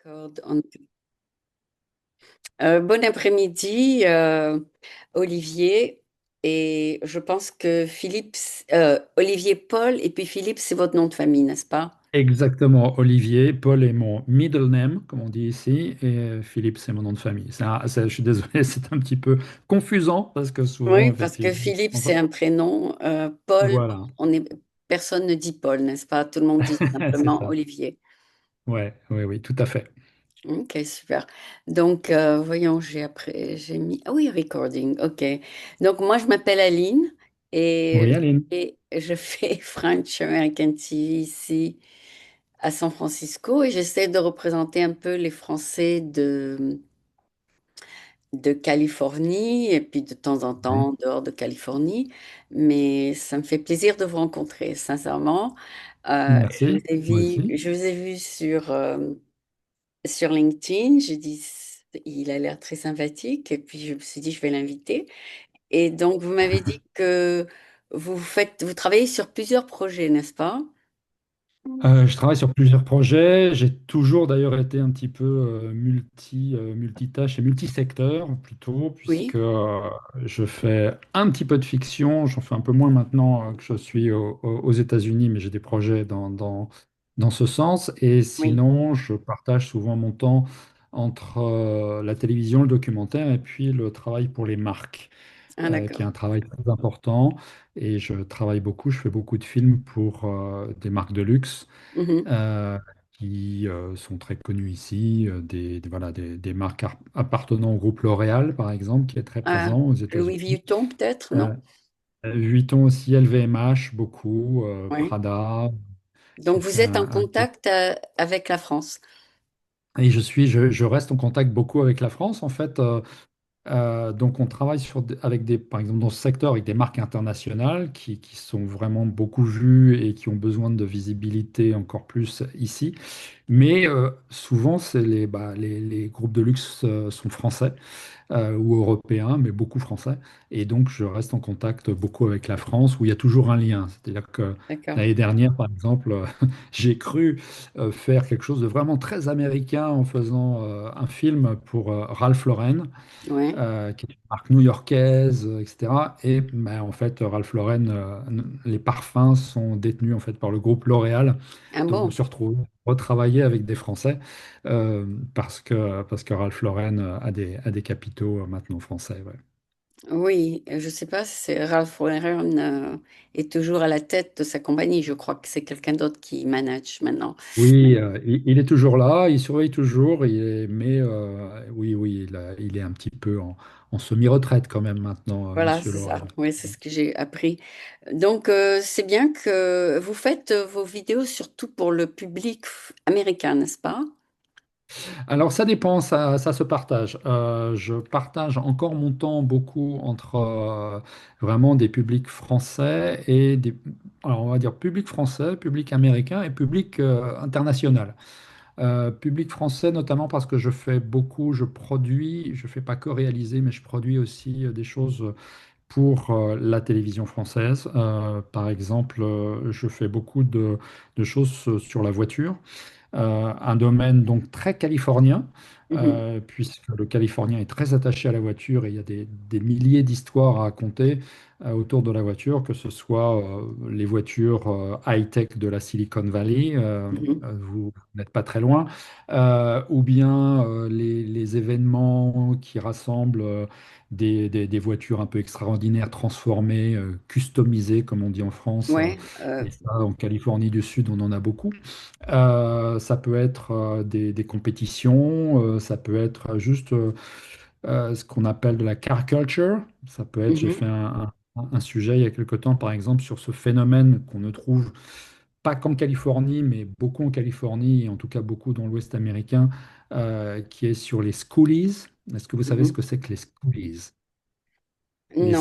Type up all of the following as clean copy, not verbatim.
D'accord. Bon après-midi, Olivier. Et je pense que Olivier Paul et puis Philippe, c'est votre nom de famille, n'est-ce pas? Exactement, Olivier. Paul est mon middle name, comme on dit ici, et Philippe, c'est mon nom de famille. Je suis désolé, c'est un petit peu confusant parce que souvent, Oui, parce que effectivement, Philippe, c'est un prénom. Paul, voilà, personne ne dit Paul, n'est-ce pas? Tout le monde dit c'est simplement ça. Olivier. Ouais, oui, oui, tout à fait. Ok, super. Donc, voyons, j'ai mis, ah oui, recording, ok. Donc, moi, je m'appelle Aline Oui, Aline. et je fais French American TV ici à San Francisco et j'essaie de représenter un peu les Français de Californie et puis de temps en temps Oui. en dehors de Californie. Mais ça me fait plaisir de vous rencontrer, sincèrement. Je vous Merci, ai moi vu, aussi. je vous ai vu sur LinkedIn. J'ai dit, il a l'air très sympathique et puis je me suis dit, je vais l'inviter. Et donc, vous m'avez dit que vous travaillez sur plusieurs projets, n'est-ce pas? Je travaille sur plusieurs projets. J'ai toujours d'ailleurs été un petit peu multitâche et multisecteur plutôt, Oui, puisque je fais un petit peu de fiction. J'en fais un peu moins maintenant que je suis aux États-Unis, mais j'ai des projets dans ce sens. Et oui. sinon, je partage souvent mon temps entre la télévision, le documentaire et puis le travail pour les marques, Ah, qui est d'accord. un travail très important. Et je travaille beaucoup, je fais beaucoup de films pour des marques de luxe Mhm. euh, qui sont très connues ici, voilà, des marques appartenant au groupe L'Oréal, par exemple, qui est très Ah, présent aux Louis États-Unis. Vuitton, peut-être, non? Euh, Vuitton aussi, LVMH, beaucoup, Oui. Prada, Donc, qui vous fait êtes en contact avec la France. Et je reste en contact beaucoup avec la France, en fait. Donc, on travaille par exemple, dans ce secteur, avec des marques internationales qui sont vraiment beaucoup vues et qui ont besoin de visibilité encore plus ici. Mais souvent, les groupes de luxe sont français ou européens, mais beaucoup français. Et donc, je reste en contact beaucoup avec la France, où il y a toujours un lien. C'est-à-dire que D'accord. l'année dernière, par exemple, j'ai cru faire quelque chose de vraiment très américain en faisant un film pour Ralph Lauren, Oui. qui est une marque new-yorkaise, etc. Et ben, en fait, Ralph Lauren, les parfums sont détenus en fait par le groupe L'Oréal. Ah Donc, je me bon? suis retrouvé à retravailler avec des Français euh, parce que Ralph Lauren a des capitaux maintenant français. Ouais. Oui, je ne sais pas si Ralph Lauren est toujours à la tête de sa compagnie. Je crois que c'est quelqu'un d'autre qui manage maintenant. Oui, il est toujours là, il surveille toujours, mais oui, oui, il est un petit peu en semi-retraite quand même maintenant, Voilà, Monsieur c'est ça. Lauren. Oui, c'est ce que j'ai appris. Donc, c'est bien que vous faites vos vidéos surtout pour le public américain, n'est-ce pas? Alors ça dépend, ça se partage. Je partage encore mon temps beaucoup entre vraiment des publics français alors on va dire public français, public américain et public international. Public français notamment parce que je fais beaucoup, je produis, je fais pas que réaliser, mais je produis aussi des choses pour la télévision française. Par exemple, je fais beaucoup de choses sur la voiture, un domaine donc très californien, Mhm. puisque le Californien est très attaché à la voiture et il y a des milliers d'histoires à raconter autour de la voiture, que ce soit les voitures high-tech de la Silicon Valley, Mhm. vous n'êtes pas très loin, ou bien les événements qui rassemblent des voitures un peu extraordinaires, transformées, customisées, comme on dit en France. Ouais, Et ça, en Californie du Sud, on en a beaucoup. Ça peut être des compétitions, ça peut être juste ce qu'on appelle de la car culture. Ça peut être, j'ai mhm. fait un sujet il y a quelque temps, par exemple, sur ce phénomène qu'on ne trouve pas qu'en Californie, mais beaucoup en Californie, et en tout cas beaucoup dans l'Ouest américain, qui est sur les schoolies. Est-ce que vous savez ce Mhm. que c'est que les schoolies? Non, Les,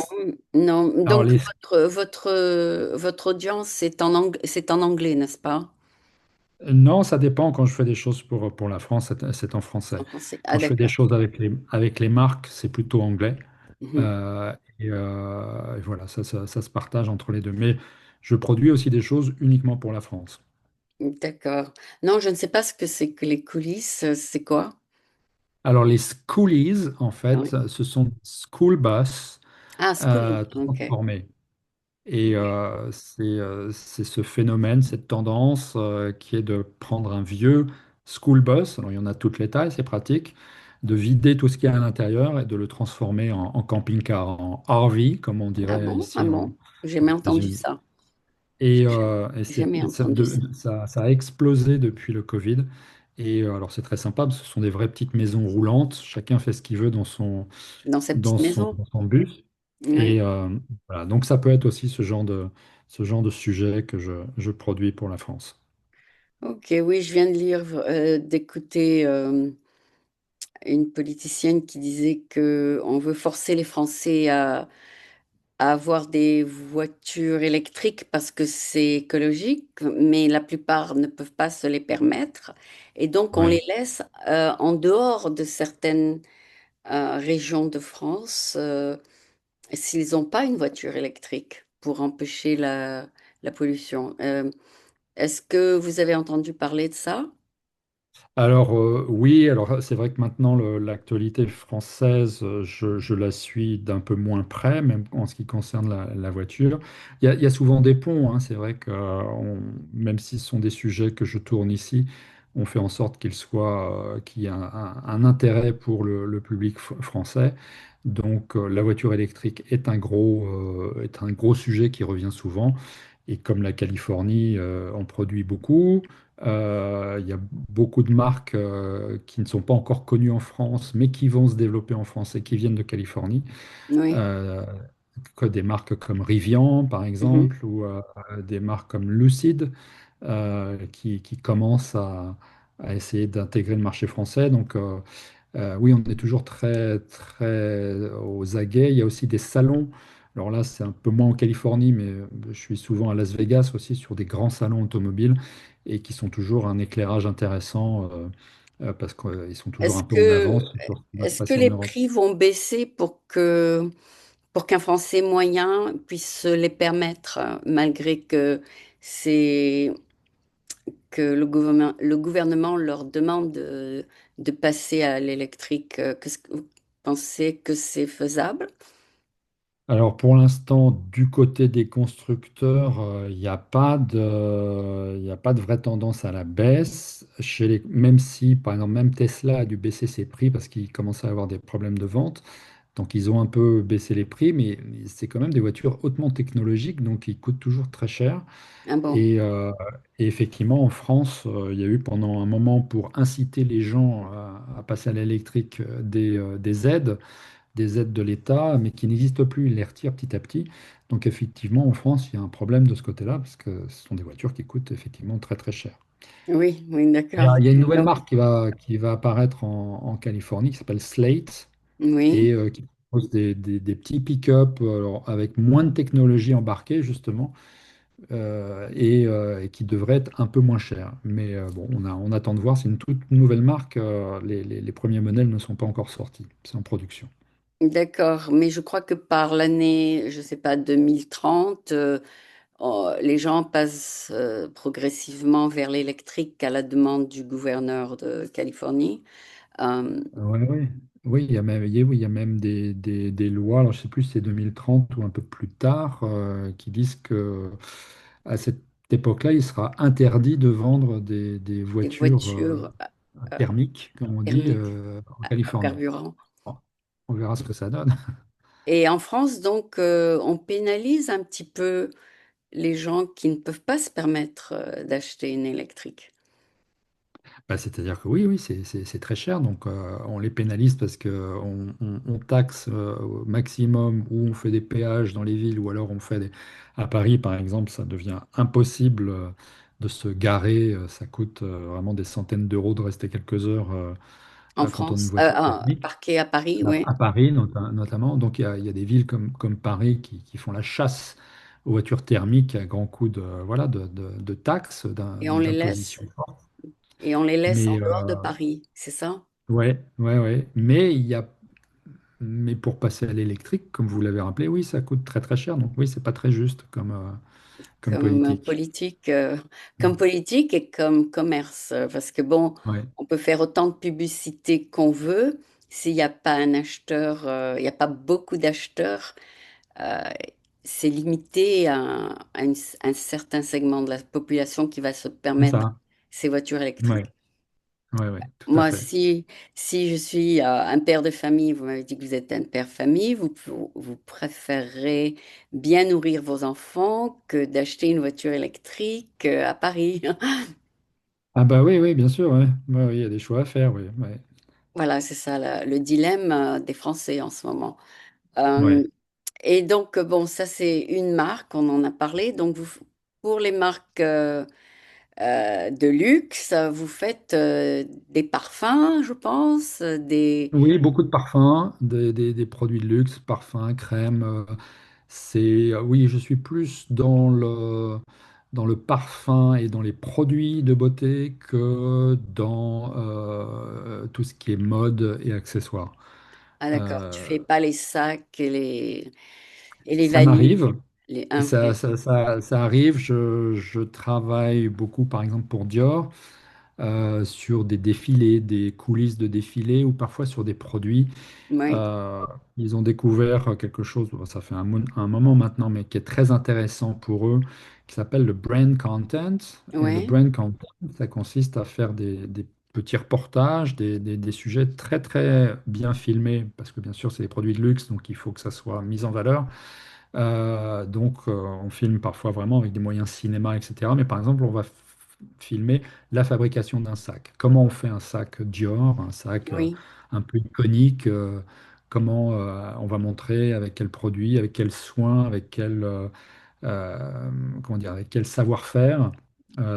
non. alors Donc, les, votre audience, c'est en anglais, n'est-ce pas? non, ça dépend. Quand je fais des choses pour la France, c'est en En français. français. Ah, Quand je fais des d'accord. choses avec les marques, c'est plutôt anglais. Mhm. Et voilà, ça se partage entre les deux. Mais je produis aussi des choses uniquement pour la France. D'accord. Non, je ne sais pas ce que c'est que les coulisses. C'est quoi? Alors, les schoolies, en Ah fait, oui. ce sont des school bus Ah, Scully. Ok. transformés. Et c'est ce phénomène, cette tendance qui est de prendre un vieux school bus, alors il y en a toutes les tailles, c'est pratique, de vider tout ce qu'il y a à l'intérieur et de le transformer en camping-car, en RV, comme on Ah dirait bon? Ah ici bon? J'ai aux jamais entendu États-unis. ça. Et Jamais entendu ça. ça a explosé depuis le Covid. Et alors c'est très sympa, parce que ce sont des vraies petites maisons roulantes, chacun fait ce qu'il veut Dans sa petite maison. dans son bus. Oui. Et voilà, donc ça peut être aussi ce genre de sujet que je produis pour la France. Ok, oui, je viens de lire, d'écouter une politicienne qui disait que on veut forcer les Français à avoir des voitures électriques parce que c'est écologique, mais la plupart ne peuvent pas se les permettre. Et donc, on les Oui. laisse en dehors de certaines régions de France s'ils n'ont pas une voiture électrique pour empêcher la pollution. Est-ce que vous avez entendu parler de ça? Alors oui, alors c'est vrai que maintenant l'actualité française, je la suis d'un peu moins près, même en ce qui concerne la voiture. Il y a souvent des ponts, hein, c'est vrai que même si ce sont des sujets que je tourne ici, on fait en sorte qu'il y ait un intérêt pour le public français. Donc la voiture électrique est un gros sujet qui revient souvent. Et comme la Californie en produit beaucoup, il y a beaucoup de marques qui ne sont pas encore connues en France, mais qui vont se développer en France et qui viennent de Californie. Oui. Euh, que des marques comme Rivian, par Mhm. exemple, ou des marques comme Lucid, qui commencent à essayer d'intégrer le marché français. Donc, oui, on est toujours très aux aguets. Il y a aussi des salons. Alors là, c'est un peu moins en Californie, mais je suis souvent à Las Vegas aussi sur des grands salons automobiles et qui sont toujours un éclairage intéressant parce qu'ils sont toujours Est-ce un peu en que, avance sur ce qui va se est-ce que passer en les Europe. prix vont baisser pour qu'un Français moyen puisse se les permettre, malgré que c'est que le gouvernement leur demande de passer à l'électrique? Qu'est-ce que vous pensez que c'est faisable? Alors pour l'instant, du côté des constructeurs, il n'y a pas de vraie tendance à la baisse. Même si, par exemple, même Tesla a dû baisser ses prix parce qu'il commençait à avoir des problèmes de vente. Donc ils ont un peu baissé les prix, mais c'est quand même des voitures hautement technologiques, donc ils coûtent toujours très cher. Ah bon? Et, euh, et effectivement, en France, il y a eu pendant un moment pour inciter les gens à passer à l'électrique des aides de l'État, mais qui n'existent plus. Ils les retirent petit à petit. Donc effectivement, en France, il y a un problème de ce côté-là, parce que ce sont des voitures qui coûtent effectivement très cher. Oui, oui, d'accord. Il y a une nouvelle Donc, marque qui va apparaître en Californie qui s'appelle Slate oui, et qui propose des petits pick-up alors, avec moins de technologie embarquée justement et qui devrait être un peu moins cher. Mais bon, on attend de voir. C'est une toute nouvelle marque. Les premiers modèles ne sont pas encore sortis. C'est en production. d'accord. Mais je crois que par l'année, je sais pas, 2030, les gens passent progressivement vers l'électrique à la demande du gouverneur de Californie. Euh, Ouais, ouais. Oui, oui, il y a même des lois, alors je ne sais plus si c'est 2030 ou un peu plus tard, qui disent que à cette époque-là, il sera interdit de vendre des des voitures voitures thermiques, comme on dit, thermiques en à Californie. carburant. Bon, on verra ce que ça donne. Et en France, donc, on pénalise un petit peu les gens qui ne peuvent pas se permettre d'acheter une électrique. Bah, c'est-à-dire que oui, oui, c'est très cher, donc on les pénalise parce qu'on on taxe au maximum ou on fait des péages dans les villes ou alors on fait des... À Paris, par exemple, ça devient impossible de se garer, ça coûte vraiment des centaines d'euros de rester quelques heures En quand on a une France, voiture thermique. parqué à Paris, oui. À Paris notamment, donc il y a des villes comme Paris qui font la chasse aux voitures thermiques à grands coups voilà, de taxes, Et on les laisse, d'imposition forte. et on les laisse en Mais dehors de Paris, c'est ça? ouais. Mais pour passer à l'électrique, comme vous l'avez rappelé, oui, ça coûte très cher. Donc oui, c'est pas très juste comme. comme politique. Comme politique et comme commerce. Parce que bon, Ouais. on peut faire autant de publicité qu'on veut. S'il n'y a pas un acheteur, il n'y a pas beaucoup d'acheteurs, euh, c'est limité un certain segment de la population qui va se C'est permettre ça. ces voitures Ouais. électriques. Ouais, ouais, tout à Moi, fait. si je suis un père de famille, vous m'avez dit que vous êtes un père de famille, vous préférerez bien nourrir vos enfants que d'acheter une voiture électrique à Paris. Ah bah oui, oui, bien sûr, ouais. Ouais, oui, il y a des choix à faire, oui. Ouais. Voilà, c'est ça le dilemme des Français en ce moment. Euh, Ouais. et donc, bon, ça c'est une marque, on en a parlé. Donc, pour les marques de luxe, vous faites des parfums, je pense, des... Oui, beaucoup de parfums, des produits de luxe, parfums, crèmes. Oui, je suis plus dans le parfum et dans les produits de beauté que dans tout ce qui est mode et accessoires. Ah d'accord, tu Euh, fais pas les sacs et les Ça valises. m'arrive, Ah, ok. ça arrive. Je travaille beaucoup, par exemple, pour Dior, sur des défilés, des coulisses de défilés ou parfois sur des produits. Oui, Euh, Ils ont découvert quelque chose, bon, ça fait un moment maintenant, mais qui est très intéressant pour eux, qui s'appelle le brand content. Et le oui, brand content, ça consiste à faire des petits reportages, des sujets très très bien filmés, parce que bien sûr c'est des produits de luxe, donc il faut que ça soit mis en valeur. On filme parfois vraiment avec des moyens cinéma, etc. Mais par exemple, on va filmer la fabrication d'un sac. Comment on fait un sac Dior, un sac oui, un peu iconique, comment on va montrer avec quel produit, avec quel soin, comment dire, avec quel savoir-faire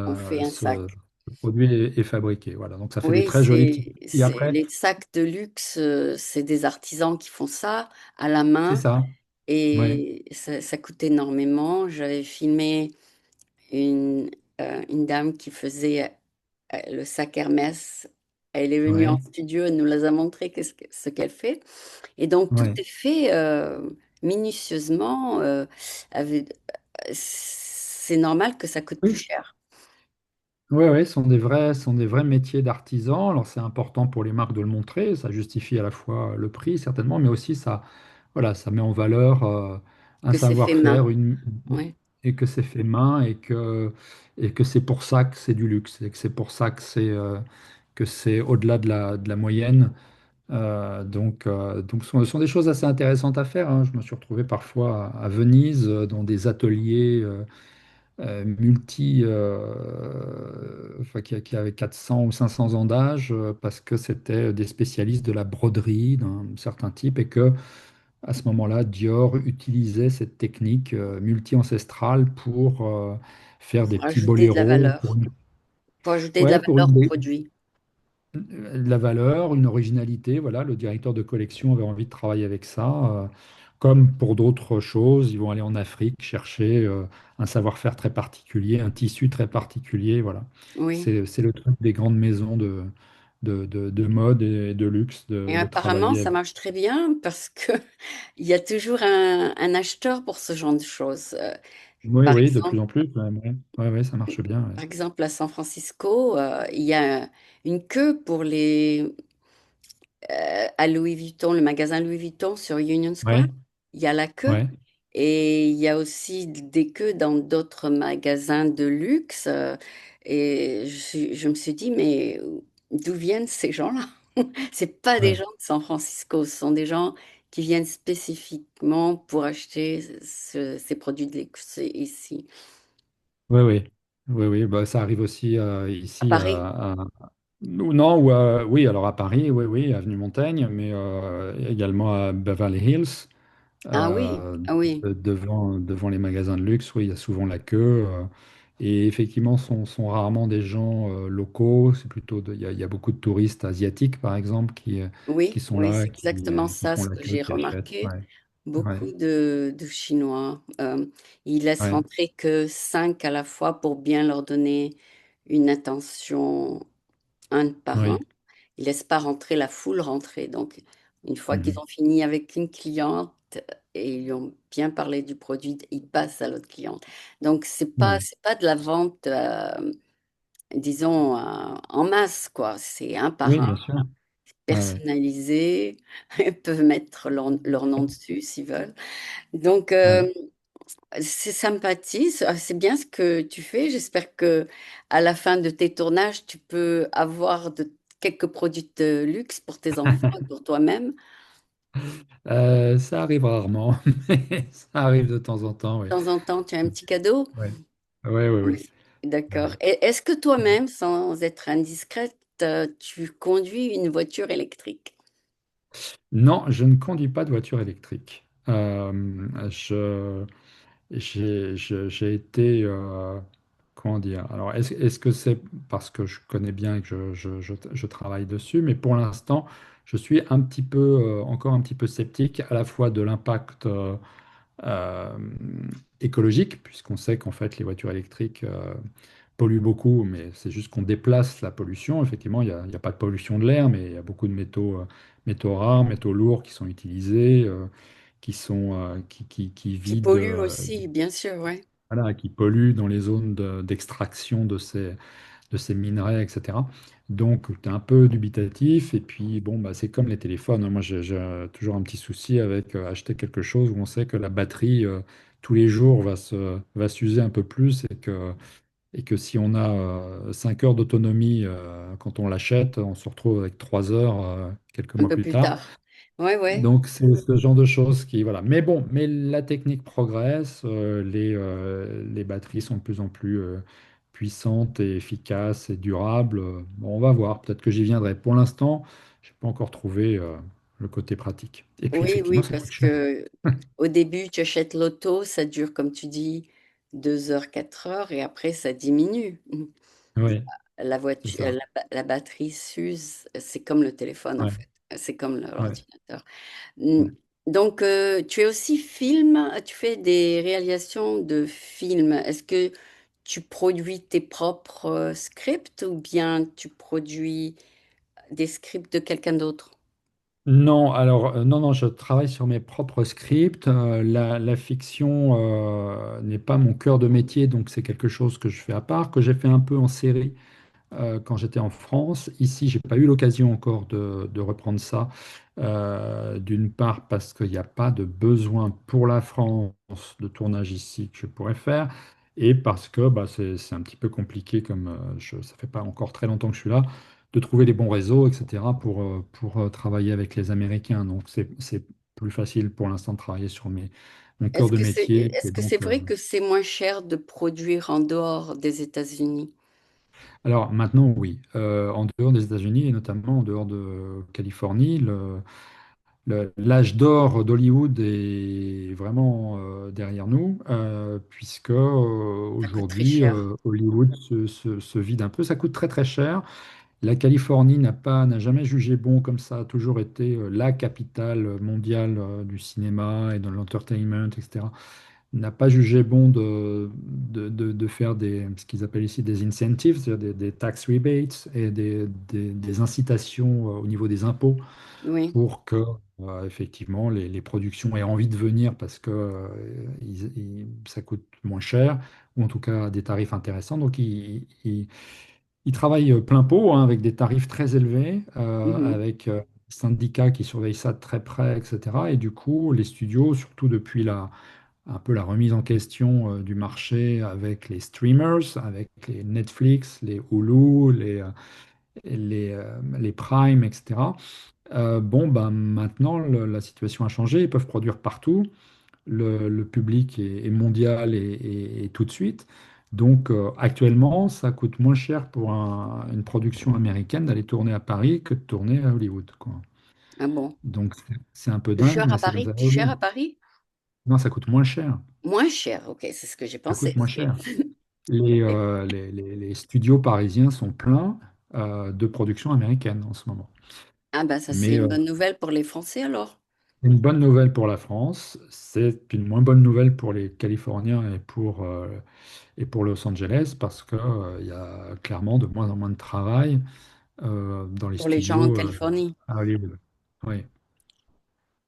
on fait un ce sac. produit est fabriqué. Voilà, donc ça fait des Oui, très jolis petits. Et après, les sacs de luxe, c'est des artisans qui font ça à la c'est main ça. Ouais, et ça coûte énormément. J'avais filmé une, une dame qui faisait le sac Hermès. Elle est venue en ouais, studio, elle nous les a montré ce qu'elle fait. Et donc, tout ouais. est fait minutieusement. C'est normal que ça coûte plus Oui. cher. Oui, oui, sont des vrais métiers d'artisan. Alors c'est important pour les marques de le montrer, ça justifie à la fois le prix certainement, mais aussi ça, voilà, ça met en valeur un Que c'est fait main. savoir-faire Ouais. et que c'est fait main et que c'est pour ça que c'est du luxe et que c'est pour ça que c'est au-delà de la moyenne. Ce sont des choses assez intéressantes à faire, hein. Je me suis retrouvé parfois à Venise dans des ateliers. Enfin, qui avait 400 ou 500 ans d'âge, parce que c'était des spécialistes de la broderie d'un certain type et que à ce moment-là, Dior utilisait cette technique multi-ancestrale pour faire des Pour petits ajouter de la boléros, valeur. Pour ajouter de la ouais, pour valeur au produit. de la valeur, une originalité. Voilà, le directeur de collection avait envie de travailler avec ça. Comme pour d'autres choses, ils vont aller en Afrique chercher un savoir-faire très particulier, un tissu très particulier. Voilà, Oui. c'est le truc des grandes maisons de mode et de luxe Et de apparemment, travailler ça avec. marche très bien parce que il y a toujours un acheteur pour ce genre de choses. Oui, Par oui, de plus exemple, en plus. Ouais, ouais, ouais, ouais, ça marche bien. Ouais, par exemple, à San Francisco, il y a une queue pour à Louis Vuitton, le magasin Louis Vuitton sur Union Square. ouais, Il y a la queue. ouais. Et il y a aussi des queues dans d'autres magasins de luxe. Et je me suis dit, mais d'où viennent ces gens-là? C'est pas des Ouais. gens de San Francisco, ce sont des gens qui viennent spécifiquement pour acheter ces produits de luxe ici. Oui, oui, oui, oui, bah, ça arrive aussi À ici Paris? ou non, oui, alors à Paris, oui, oui, avenue Montaigne, mais également à Beverly Hills, Ah oui, ah oui, devant les magasins de luxe, oui, il y a souvent la queue, et effectivement, sont rarement des gens locaux, c'est plutôt, il y a beaucoup de touristes asiatiques, par exemple, qui oui, sont oui, là, c'est exactement qui ça font ce la que queue, j'ai qui achètent. remarqué. Ouais, ouais, Beaucoup de Chinois. Ils laissent ouais, rentrer que 5 à la fois pour bien leur donner une attention un par un. oui. Ils laissent pas rentrer la foule rentrer. Donc, une fois qu'ils Mhm. ont fini avec une cliente, et ils lui ont bien parlé du produit, il passe à l'autre cliente. Donc, Ouais. c'est pas de la vente, disons, en masse, quoi. C'est un par Oui, un, bien sûr. Ouais, ouais, personnalisé. Ils peuvent mettre leur nom dessus s'ils veulent. Donc, ouais. c'est sympathique, c'est bien ce que tu fais. J'espère que à la fin de tes tournages, tu peux avoir quelques produits de luxe pour tes enfants et pour toi-même. Ça arrive rarement, mais ça arrive de temps en temps, oui. De temps en temps, tu as un petit cadeau. Ouais, ouais, ouais, Oui. oui. D'accord. Ouais. Et est-ce que toi-même, sans être indiscrète, tu conduis une voiture électrique? Non, je ne conduis pas de voiture électrique. J'ai été, comment dire, alors est-ce que c'est parce que je connais bien et que je travaille dessus, mais pour l'instant, je suis un petit peu, encore un petit peu sceptique à la fois de l'impact euh, écologique, puisqu'on sait qu'en fait les voitures électriques polluent beaucoup, mais c'est juste qu'on déplace la pollution. Effectivement, il y a pas de pollution de l'air, mais il y a beaucoup de métaux rares, métaux lourds qui sont utilisés, qui Qui vident, pollue aussi, bien sûr, ouais. voilà, qui polluent dans les zones d'extraction de ces minerais, etc. Donc, tu es un peu dubitatif. Et puis, bon, bah, c'est comme les téléphones, hein. Moi, j'ai toujours un petit souci avec acheter quelque chose où on sait que la batterie, tous les jours, va s'user un peu plus et que si on a 5 heures d'autonomie quand on l'achète, on se retrouve avec 3 heures quelques Un mois peu plus plus tard. tard. Ouais, ouais. Donc, c'est ce genre de choses qui, voilà. Mais bon, mais la technique progresse, les batteries sont de plus en plus puissantes et efficaces et durables. Bon, on va voir, peut-être que j'y viendrai. Pour l'instant, je n'ai pas encore trouvé le côté pratique. Et puis, Oui, effectivement, oui, ça coûte parce cher. que au début, tu achètes l'auto, ça dure, comme tu dis, 2 heures, 4 heures, et après, ça diminue. Oui, La c'est voiture, ça. la batterie s'use, c'est comme le téléphone en Ouais, fait, c'est comme ouais, l'ordinateur. Mm. ouais. Donc, tu es aussi film, tu fais des réalisations de films. Est-ce que tu produis tes propres scripts ou bien tu produis des scripts de quelqu'un d'autre? Non, alors, non, non, je travaille sur mes propres scripts. La fiction n'est pas mon cœur de métier, donc c'est quelque chose que je fais à part, que j'ai fait un peu en série quand j'étais en France. Ici, j'ai pas eu l'occasion encore de reprendre ça. D'une part parce qu'il n'y a pas de besoin pour la France de tournage ici que je pourrais faire, et parce que bah, c'est un petit peu compliqué comme ça fait pas encore très longtemps que je suis là, de trouver les bons réseaux, etc. pour travailler avec les Américains. Donc c'est plus facile pour l'instant de travailler sur mon cœur de métier. Est-ce Et que c'est donc, vrai que c'est moins cher de produire en dehors des États-Unis? alors maintenant, oui. En dehors des États-Unis et notamment en dehors de Californie, l'âge d'or d'Hollywood est vraiment derrière nous, puisque Ça coûte très aujourd'hui, cher. Hollywood se vide un peu. Ça coûte très très cher. La Californie n'a jamais jugé bon comme ça, a toujours été la capitale mondiale du cinéma et de l'entertainment, etc. N'a pas jugé bon de faire ce qu'ils appellent ici des incentives, c'est-à-dire des tax rebates et des incitations au niveau des impôts Oui. pour que effectivement les productions aient envie de venir parce que ça coûte moins cher ou en tout cas à des tarifs intéressants. Donc ils travaillent plein pot, hein, avec des tarifs très élevés, Mhm. avec des syndicats qui surveillent ça de très près, etc. Et du coup, les studios, surtout depuis un peu la remise en question du marché avec les streamers, avec les Netflix, les Hulu, les Prime, etc. Bon, ben, maintenant, la situation a changé. Ils peuvent produire partout. Le public est mondial et tout de suite. Donc, actuellement, ça coûte moins cher pour une production américaine d'aller tourner à Paris que de tourner à Hollywood, quoi. Ah bon? Donc, c'est un peu Plus dingue, cher à mais c'est comme Paris? ça à Plus cher Hollywood. à Paris? Non, ça coûte moins cher. Moins cher, ok, c'est ce que j'ai Ça pensé coûte moins aussi. cher. Les studios parisiens sont pleins de productions américaines en ce moment. Ah ben ça c'est Mais une bonne nouvelle pour les Français alors. c'est une bonne nouvelle pour la France, c'est une moins bonne nouvelle pour les Californiens et pour Los Angeles parce que, il y a clairement de moins en moins de travail dans les Pour les gens en studios Californie. à Hollywood. Oui,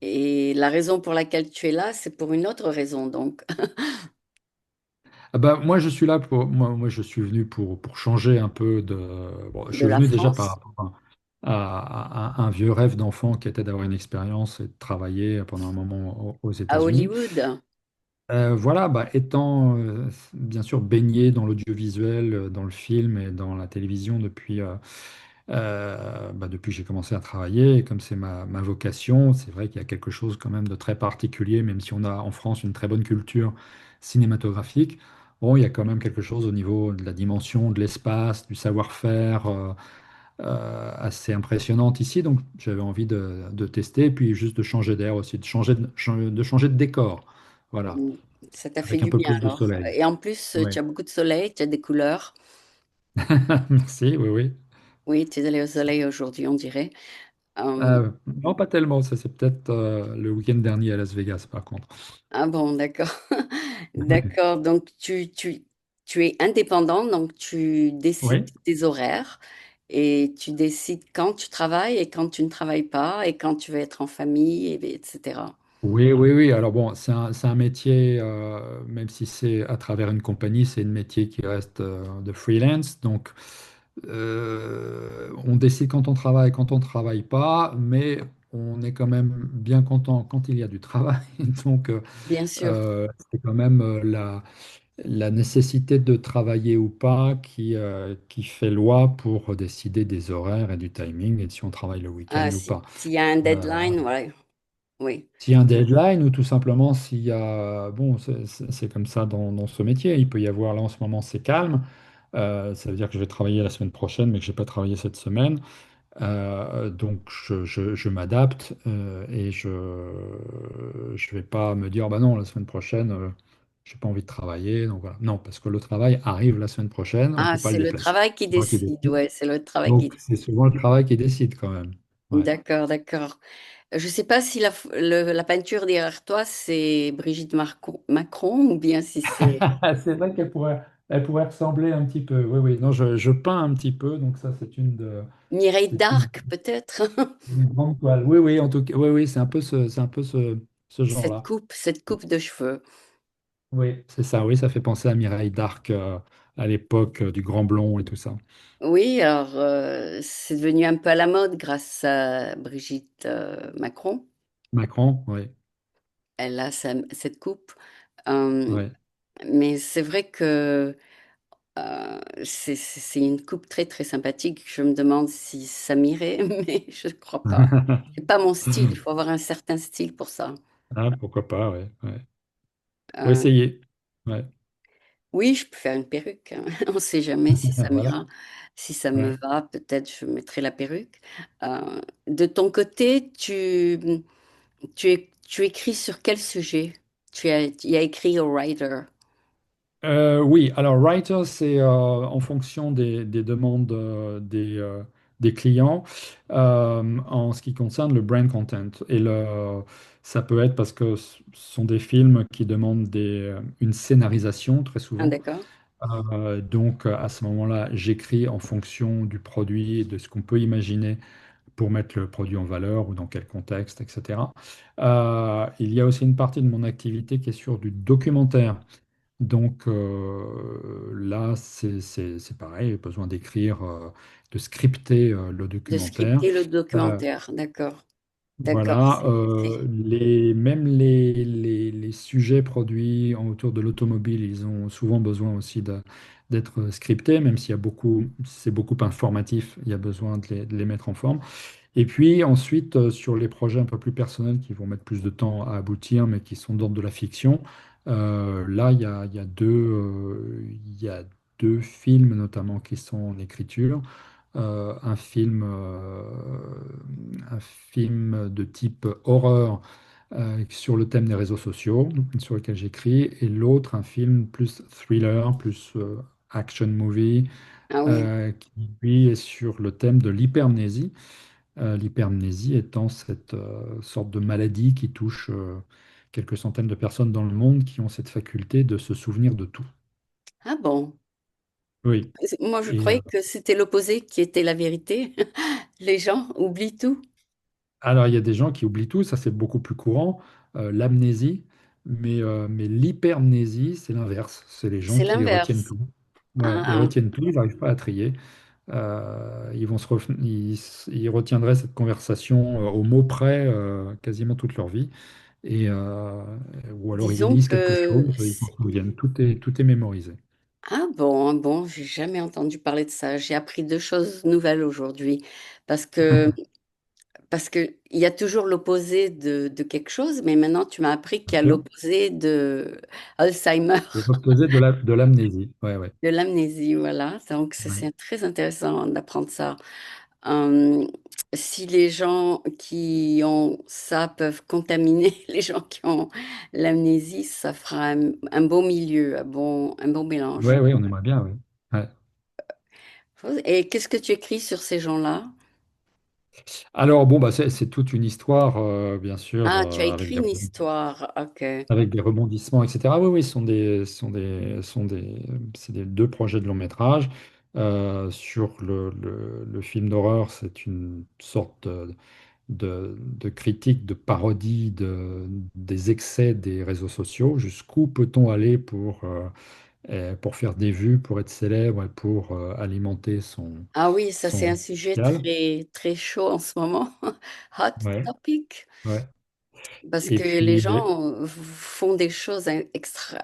Et la raison pour laquelle tu es là, c'est pour une autre raison, donc, Ah bah, moi, je suis là pour. Moi, je suis venu pour changer un peu de. Bon, je de suis la venu déjà par France rapport à un vieux rêve d'enfant qui était d'avoir une expérience et de travailler pendant un moment aux à États-Unis. Hollywood. Voilà, bah, étant bien sûr baigné dans l'audiovisuel, dans le film et dans la télévision depuis que j'ai commencé à travailler, et comme c'est ma vocation, c'est vrai qu'il y a quelque chose quand même de très particulier, même si on a en France une très bonne culture cinématographique. Bon, il y a quand même quelque chose au niveau de la dimension, de l'espace, du savoir-faire assez impressionnante ici. Donc j'avais envie de tester, puis juste de changer d'air aussi, de changer de décor. Voilà, Mm. Ça t'a fait avec un du peu bien plus de alors. soleil. Et en plus, Oui. tu as beaucoup de soleil, tu as des couleurs. Merci, oui, oui. Oui, tu es allé au soleil aujourd'hui, on dirait. Euh, Non, pas tellement. Ça, c'est peut-être le week-end dernier à Las Vegas, par contre. ah bon, d'accord. D'accord. Donc, tu es indépendant, donc tu décides Oui. tes horaires et tu décides quand tu travailles et quand tu ne travailles pas et quand tu veux être en famille, etc. Oui, oui, oui. Alors bon, c'est un métier, même si c'est à travers une compagnie, c'est un métier qui reste de freelance. Donc, on décide quand on travaille pas, mais on est quand même bien content quand il y a du travail. Donc, Bien sûr. c'est quand même la nécessité de travailler ou pas qui fait loi pour décider des horaires et du timing et de si on travaille le week-end Ah, ou pas. s'il y a un Euh, deadline, ouais. Oui, S'il y a un deadline ou tout simplement s'il y a... Bon, c'est comme ça dans ce métier. Il peut y avoir, là en ce moment, c'est calme. Ça veut dire que je vais travailler la semaine prochaine, mais que je n'ai pas travaillé cette semaine. Donc, je m'adapte et je ne vais pas me dire, bah non, la semaine prochaine, je n'ai pas envie de travailler. Donc, voilà. Non, parce que le travail arrive la semaine prochaine, on ne ah, peut pas le c'est le déplacer. travail qui C'est moi qui décide. décide. Ouais, c'est le travail qui Donc, décide. c'est souvent le travail qui décide quand même. Ouais. D'accord, d'accord. Je ne sais pas si la peinture derrière toi, c'est Brigitte Macron ou bien si c'est C'est vrai elle pourrait ressembler un petit peu. Oui, oui. Non, je peins un petit peu, donc ça, Mireille c'est une, d'Arc, peut-être. une grande toile. Oui, oui, en tout cas, oui, oui, c'est un peu ce genre-là. Cette coupe de cheveux. Oui, c'est ça. Oui, ça fait penser à Mireille d'Arc à l'époque du Grand Blond et tout ça. Oui, alors c'est devenu un peu à la mode grâce à Brigitte Macron. Macron, oui, Elle a cette coupe. Euh, oui. mais c'est vrai que c'est une coupe très très sympathique. Je me demande si ça m'irait, mais je ne crois pas. C'est pas mon style. Il faut avoir un certain style pour ça. Ah, pourquoi pas, ouais, ouais. Faut Euh, essayer. Ouais. oui, je peux faire une perruque, hein. On ne sait jamais si ça Voilà. m'ira. Si ça me Ouais. va, peut-être je mettrai la perruque. De ton côté, tu écris sur quel sujet? Tu as écrit au Writer. Oui, alors Writer, c'est en fonction des demandes des clients en ce qui concerne le brand content. Ça peut être parce que ce sont des films qui demandent une scénarisation très Ah, souvent. d'accord. Donc à ce moment-là, j'écris en fonction du produit et de ce qu'on peut imaginer pour mettre le produit en valeur ou dans quel contexte, etc. Il y a aussi une partie de mon activité qui est sur du documentaire. Donc là, c'est pareil, besoin d'écrire, de scripter le De documentaire. scripter le Euh, documentaire. D'accord. D'accord. voilà, même les sujets produits autour de l'automobile, ils ont souvent besoin aussi d'être scriptés, même s'il y a c'est beaucoup informatif, il y a besoin de les mettre en forme. Et puis ensuite, sur les projets un peu plus personnels qui vont mettre plus de temps à aboutir, mais qui sont d'ordre de la fiction, là, il y a deux films notamment qui sont en écriture. Un film de type horreur sur le thème des réseaux sociaux, sur lequel j'écris, et l'autre, un film plus thriller, plus action movie, Ah oui. qui lui est sur le thème de l'hypermnésie. L'hypermnésie étant cette sorte de maladie qui touche quelques centaines de personnes dans le monde qui ont cette faculté de se souvenir de tout. Ah bon. Oui. Moi, je Et croyais que c'était l'opposé qui était la vérité. Les gens oublient tout. Alors, il y a des gens qui oublient tout, ça c'est beaucoup plus courant, l'amnésie, mais l'hypermnésie, c'est l'inverse. C'est les gens C'est qui retiennent l'inverse. tout. Ouais, ils Ah, retiennent tout, ils n'arrivent pas à trier. Ils vont ils retiendraient cette conversation au mot près quasiment toute leur vie. Et, ou alors ils disons lisent quelque que... chose, ils s'en souviennent. Tout est mémorisé. Ah bon, bon, j'ai jamais entendu parler de ça. J'ai appris deux choses nouvelles aujourd'hui parce que parce que il y a toujours l'opposé de quelque chose, mais maintenant tu m'as appris qu'il y Bien a sûr. l'opposé de Alzheimer, C'est l'opposé de l'amnésie. Ouais, ouais. de l'amnésie, voilà. Donc Ouais. c'est très intéressant d'apprendre ça. Hum, si les gens qui ont ça peuvent contaminer les gens qui ont l'amnésie, ça fera un beau milieu, un bon mélange. Ouais, ouais, on aimerait bien, ouais. Ouais. Et qu'est-ce que tu écris sur ces gens-là? Alors, bon, bah, c'est toute une histoire, bien sûr, Ah, tu as écrit une histoire. Ok. avec des rebondissements, etc. Oui, oui, c'est des deux projets de long métrage. Sur le film d'horreur, c'est une sorte de critique, de parodie des excès des réseaux sociaux. Jusqu'où peut-on aller pour faire des vues, pour être célèbre et pour alimenter Ah oui, ça son c'est un réseau sujet social. très très chaud en ce moment. Hot Ouais, topic. ouais. Parce Et que les puis, gens font des choses extra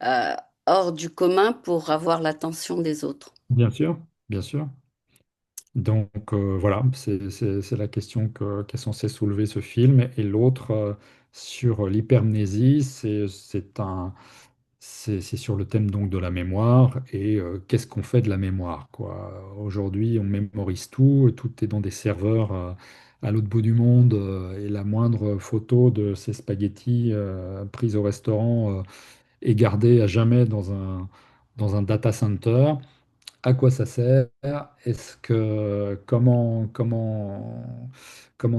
euh, hors du commun pour avoir l'attention des autres. bien sûr, bien sûr. Donc voilà, c'est la question qu'est censé soulever ce film. Et l'autre, sur l'hypermnésie, c'est sur le thème donc de la mémoire et qu'est-ce qu'on fait de la mémoire, quoi. Aujourd'hui, on mémorise tout, tout est dans des serveurs à l'autre bout du monde et la moindre photo de ces spaghettis prise au restaurant est gardée à jamais dans un data center. À quoi ça sert? Comment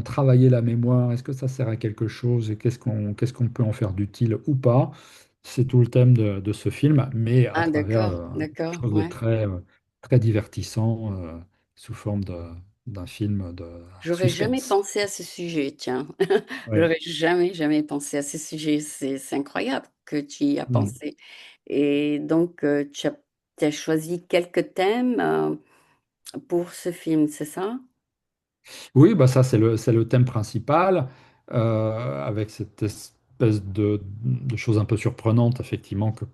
travailler la mémoire? Est-ce que ça sert à quelque chose et qu'est-ce qu'on peut en faire d'utile ou pas? C'est tout le thème de ce film, mais à Ah travers d'accord, quelque d'accord, chose de ouais. très divertissant sous forme d'un film de J'aurais jamais suspense. pensé à ce sujet, tiens. Ouais. J'aurais jamais pensé à ce sujet. C'est incroyable que tu y as Mm. pensé. Et donc, tu as choisi quelques thèmes pour ce film, c'est ça? Oui, bah ça c'est le thème principal, avec cette espèce de choses un peu surprenantes, effectivement, que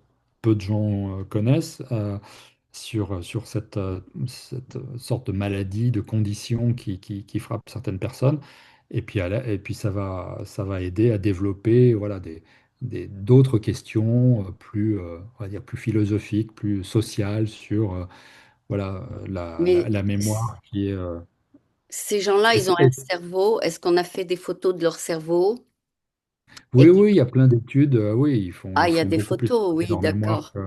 peu de gens connaissent, sur cette sorte de maladie, de condition qui frappe certaines personnes. Et puis, et puis ça va aider à développer voilà, d'autres questions on va dire plus philosophiques, plus sociales sur voilà, Mais la mémoire qui est... ces gens-là, ils ont un cerveau. Est-ce qu'on a fait des photos de leur cerveau? Oui, Et oui, il y a plein d'études. Oui, ah, ils il y a font des beaucoup plus photos, travailler oui, leur mémoire d'accord. que.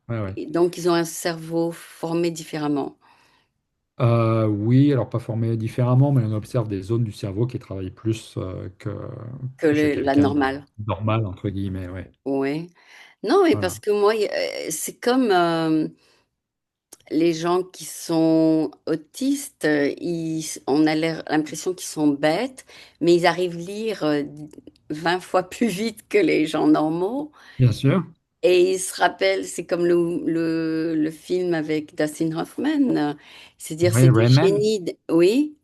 Ouais, ouais. Et donc, ils ont un cerveau formé différemment Oui, alors pas formés différemment, mais on observe des zones du cerveau qui travaillent plus que que chez la quelqu'un de normale. normal, entre guillemets. Ouais. Oui. Non, mais parce Voilà. que moi, c'est comme les gens qui sont autistes, on a l'impression qu'ils sont bêtes, mais ils arrivent à lire 20 fois plus vite que les gens normaux. Bien sûr. Et ils se rappellent, c'est comme le film avec Dustin Hoffman, c'est-à-dire Oui, c'est des Rayman. génies, oui,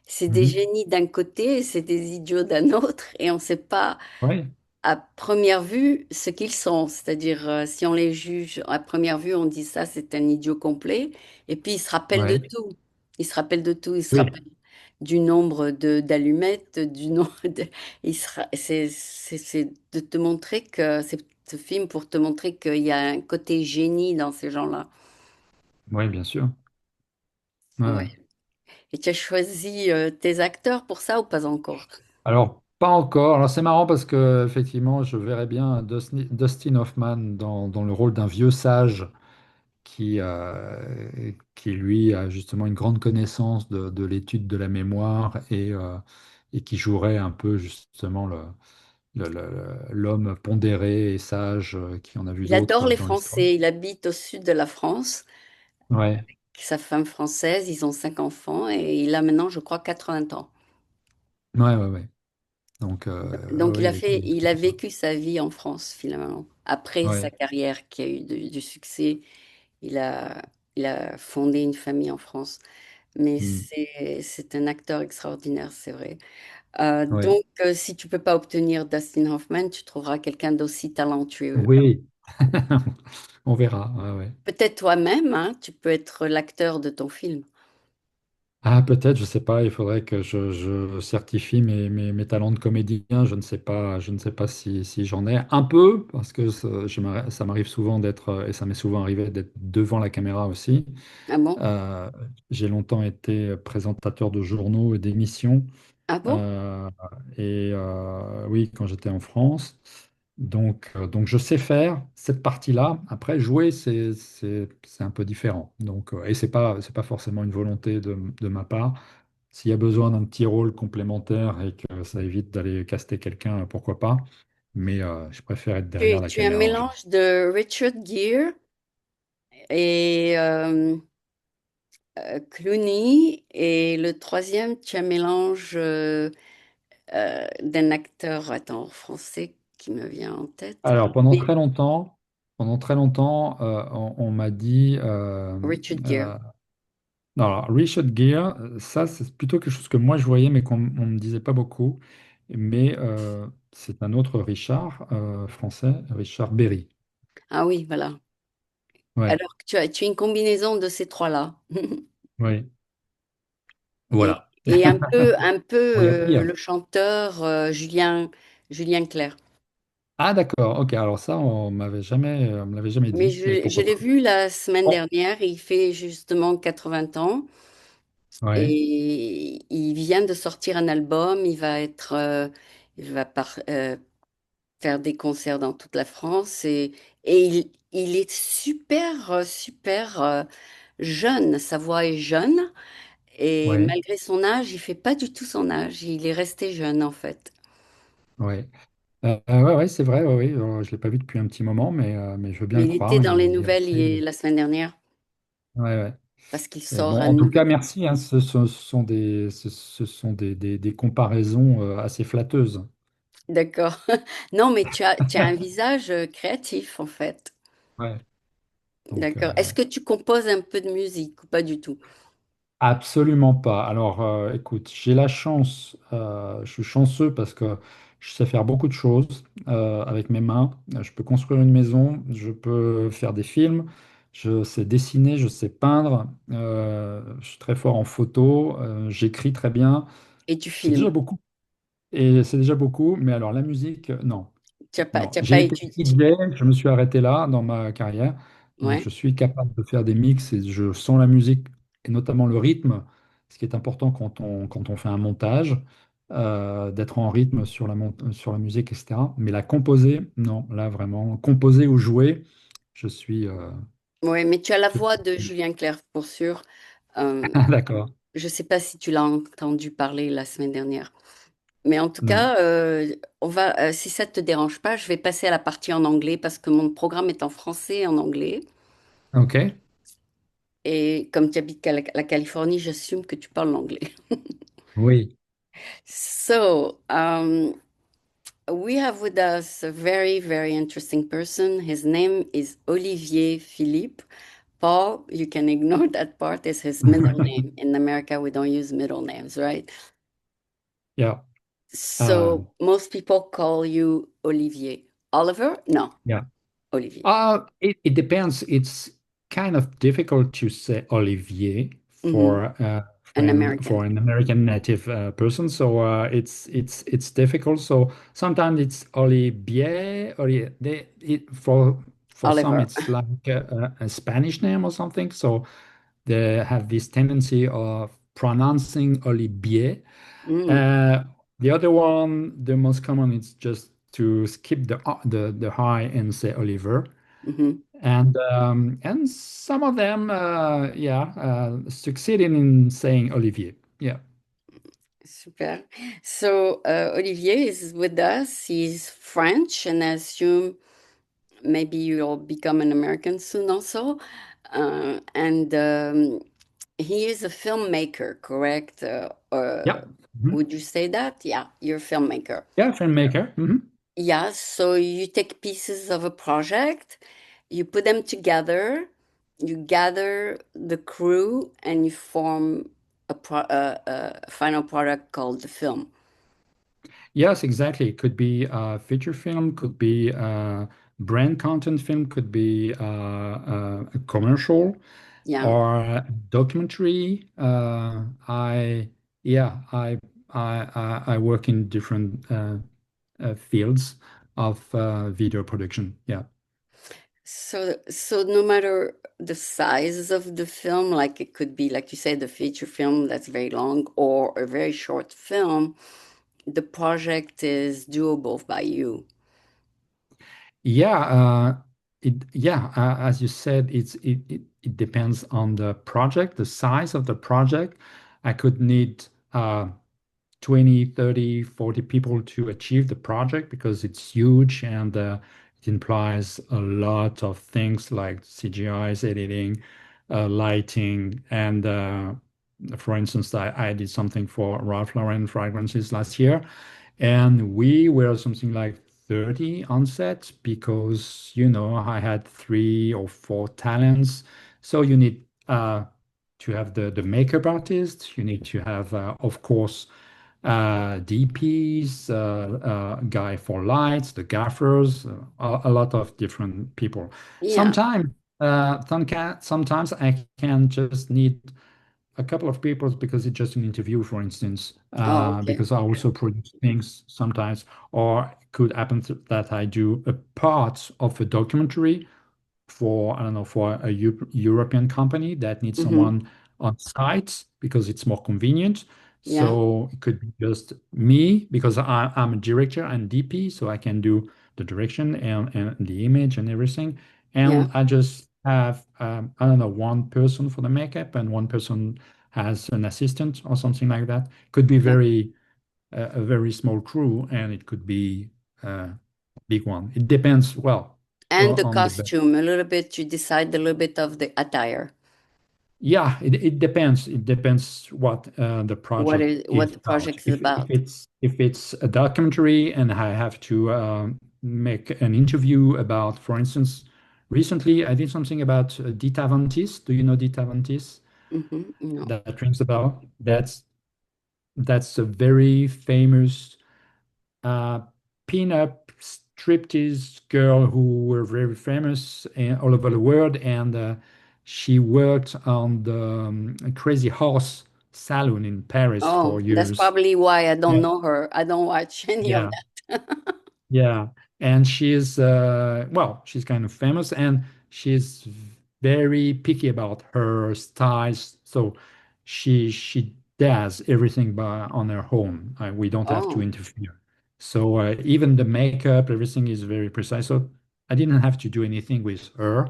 c'est des Mhm. génies d'un côté et c'est des idiots d'un autre, et on ne sait pas Oui, à première vue ce qu'ils sont. C'est-à-dire, si on les juge à première vue, on dit ça, c'est un idiot complet. Et puis, ils se rappellent de ouais. tout. Ils se rappellent de tout. Ils se Oui, rappellent du nombre d'allumettes, du nombre de... c'est de te montrer que... C'est ce film pour te montrer qu'il y a un côté génie dans ces gens-là. oui, bien sûr. Ouais, Ouais. ouais. Et tu as choisi tes acteurs pour ça ou pas encore? Alors, pas encore. Alors, c'est marrant parce que effectivement, je verrais bien Dustin Hoffman dans le rôle d'un vieux sage qui lui a justement une grande connaissance de l'étude de la mémoire et qui jouerait un peu justement l'homme pondéré et sage qui en a vu Il adore d'autres les dans l'histoire. Français. Il habite au sud de la France. Ouais, Sa femme française, ils ont 5 enfants et il a maintenant, je crois, 80 ans. Ouais, ouais, ouais. Donc, Donc oui, il a vécu sa vie en France finalement. Après sa ouais. carrière qui a eu du succès, il a, il a fondé une famille en France. Mais Hmm. c'est un acteur extraordinaire, c'est vrai. Ouais. Donc, si tu peux pas obtenir Dustin Hoffman, tu trouveras quelqu'un d'aussi talentueux. Oui, on verra. Ouais, ouais. Peut-être toi-même, hein, tu peux être l'acteur de ton film. Ah, peut-être, je sais pas, il faudrait que je certifie mes talents de comédien. Je ne sais pas si j'en ai un peu, parce que ça m'arrive souvent d'être, et ça m'est souvent arrivé d'être devant la caméra aussi. Ah bon? Euh, j'ai longtemps été présentateur de journaux et d'émissions. Ah bon? Euh, oui, quand j'étais en France. Donc je sais faire cette partie-là. Après, jouer, c'est un peu différent. Et c'est pas forcément une volonté de ma part. S'il y a besoin d'un petit rôle complémentaire et que ça évite d'aller caster quelqu'un, pourquoi pas. Mais je préfère être derrière la Tu es un caméra en général. mélange de Richard Gere et Clooney. Et le troisième, tu es un mélange d'un acteur, attends, français qui me vient en tête. Alors, Mais pendant très longtemps, on m'a dit Richard Gere. euh, non, alors, Richard Gere, ça, c'est plutôt quelque chose que moi je voyais, mais qu'on on me disait pas beaucoup. Mais c'est un autre Richard français, Richard Berry. Ah oui, voilà. Ouais, Alors que tu as une combinaison de ces trois-là. oui, voilà. Et un peu Bon, il y a pire. le chanteur Julien Clerc. Ah, d'accord, ok. Alors ça, on me l'avait jamais Mais dit, mais je pourquoi l'ai pas. vu la semaine Bon, dernière, il fait justement 80 ans ouais, et il vient de sortir un album, il va faire des concerts dans toute la France et il est super, super jeune, sa voix est jeune et ouais, malgré son âge, il fait pas du tout son âge, il est resté jeune en fait. ouais. Ouais, ouais, c'est vrai, ouais, ouais. Je l'ai pas vu depuis un petit moment, mais je veux bien Mais le il était croire. dans les Il est nouvelles assez. la semaine dernière Ouais, ouais. parce qu'il Et sort bon, un en tout nouveau. cas, merci, hein. Ce sont ce sont des comparaisons assez flatteuses. D'accord. Non, mais tu as un visage créatif en fait. Ouais. Donc, D'accord. Est-ce que tu composes un peu de musique ou pas du tout? absolument pas. Alors, écoute, j'ai la chance, je suis chanceux parce que je sais faire beaucoup de choses avec mes mains. Je peux construire une maison, je peux faire des films, je sais dessiner, je sais peindre, je suis très fort en photo, j'écris très bien. Et tu C'est déjà filmes. beaucoup. Et c'est déjà beaucoup, mais alors la musique, non. Non, Tu as pas j'ai été étudié. DJ, je me suis arrêté là dans ma carrière. Donc, je Ouais. suis capable de faire des mix et je sens la musique et notamment le rythme, ce qui est important quand on fait un montage, d'être en rythme sur sur la musique, etc. Mais la composer, non, là vraiment, composer ou jouer, je suis. Ouais, mais tu as la Je voix suis- de Julien Clerc pour sûr. Euh, Ah, d'accord, je sais pas si tu l'as entendu parler la semaine dernière. Mais en tout non. cas, si ça te dérange pas, je vais passer à la partie en anglais parce que mon programme est en français et en anglais. Ok, Et comme tu habites la Californie, j'assume que tu parles l'anglais. oui. So, we have with us a very, very interesting person. His name is Olivier Philippe. Paul, you can ignore that part, is his middle name. In America, we don't use middle names, right? Yeah. So, Um, most people call you Olivier. Oliver? No, yeah. Olivier. It depends. It's kind of difficult to say Olivier Hmm. An for American. an American native person. So it's difficult. So sometimes it's Olivier, or for some Oliver. it's like a Spanish name or something. So they have this tendency of pronouncing Olivier. Mm. Uh, the other one, the most common, is just to skip the high and say Oliver. Hmm. And some of them, succeeded in saying Olivier. Yeah, Super. So, Olivier is with us. He's French, and I assume maybe you'll become an American soon also. And he is a filmmaker, correct? yeah, Mhm. Would you say that? Yeah, you're a filmmaker. Yeah, filmmaker. Yeah, so you take pieces of a project, you put them together, you gather the crew, and you form a final product called the film. Yes, exactly. It could be a feature film, could be a brand content film, could be a commercial Yeah. or a documentary. Yeah, I work in different fields of video production. Yeah. So no matter the size of the film, like it could be, like you said, a feature film that's very long or a very short film, the project is doable by you. Yeah, as you said, it depends on the project, the size of the project. I could need 20, 30, 40 people to achieve the project because it's huge and it implies a lot of things like CGIs, editing, lighting, and for instance, I did something for Ralph Lauren fragrances last year, and we were something like 30 on set because, I had 3 or 4 talents. So you need to have the makeup artist, you need to have, of course, DPs, guy for lights, the gaffers, a lot of different people. Yeah. Sometimes, sometimes I can just need a couple of people because it's just an interview, for instance, Oh, okay. because I also produce things sometimes, or it could happen that I do a part of a documentary for, I don't know, for a European company that needs Mm-hmm. someone on site because it's more convenient. Yeah. So it could be just me because I'm a director and DP, so I can do the direction and the image and everything. Yeah. And I just have, I don't know, one person for the makeup and one person has an assistant or something like that. Could be Yeah. a very small crew, and it could be a big one. It depends, well, And the on the costume, a little bit, you decide a little bit of the attire. Yeah, it depends. It depends what the project What is the about. project is If about. it's a documentary and I have to make an interview about, for instance, recently I did something about Dita Von Teese. Do you know Dita Von Teese? Mm-hmm. No. That rings a bell. That's a very famous uh, pin-up striptease girl who were very famous all over the world, and she worked on the Crazy Horse Saloon in Paris for Oh, that's years. probably why I don't Yeah, know her. I don't watch any of yeah, that. yeah. And she's well, she's kind of famous, and she's very picky about her styles. So she does everything by on her own. We don't have to Oh, interfere. So even the makeup, everything is very precise. So I didn't have to do anything with her.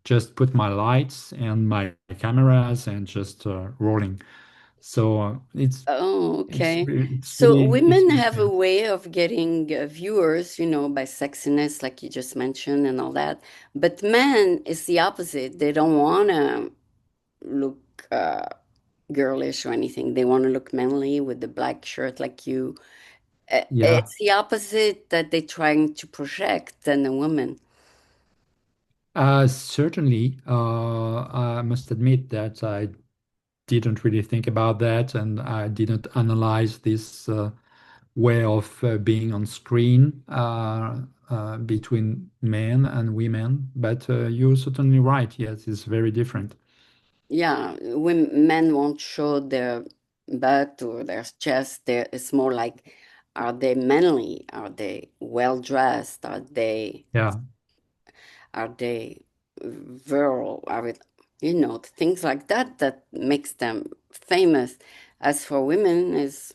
Just put my lights and my cameras and just rolling. So oh, okay. So it's women really have a fast. way of getting viewers, by sexiness, like you just mentioned, and all that. But men is the opposite. They don't want to look uh, girlish or anything. They want to look manly with the black shirt, like you. Yeah. It's the opposite that they're trying to project than a woman. Certainly, I must admit that I didn't really think about that, and I didn't analyze this way of being on screen between men and women. But you're certainly right. Yes, it's very different. Yeah, when men won't show their butt or their chest, it's more like, are they manly? Are they well dressed? Yeah, Are they virile? Things like that that makes them famous. As for women, is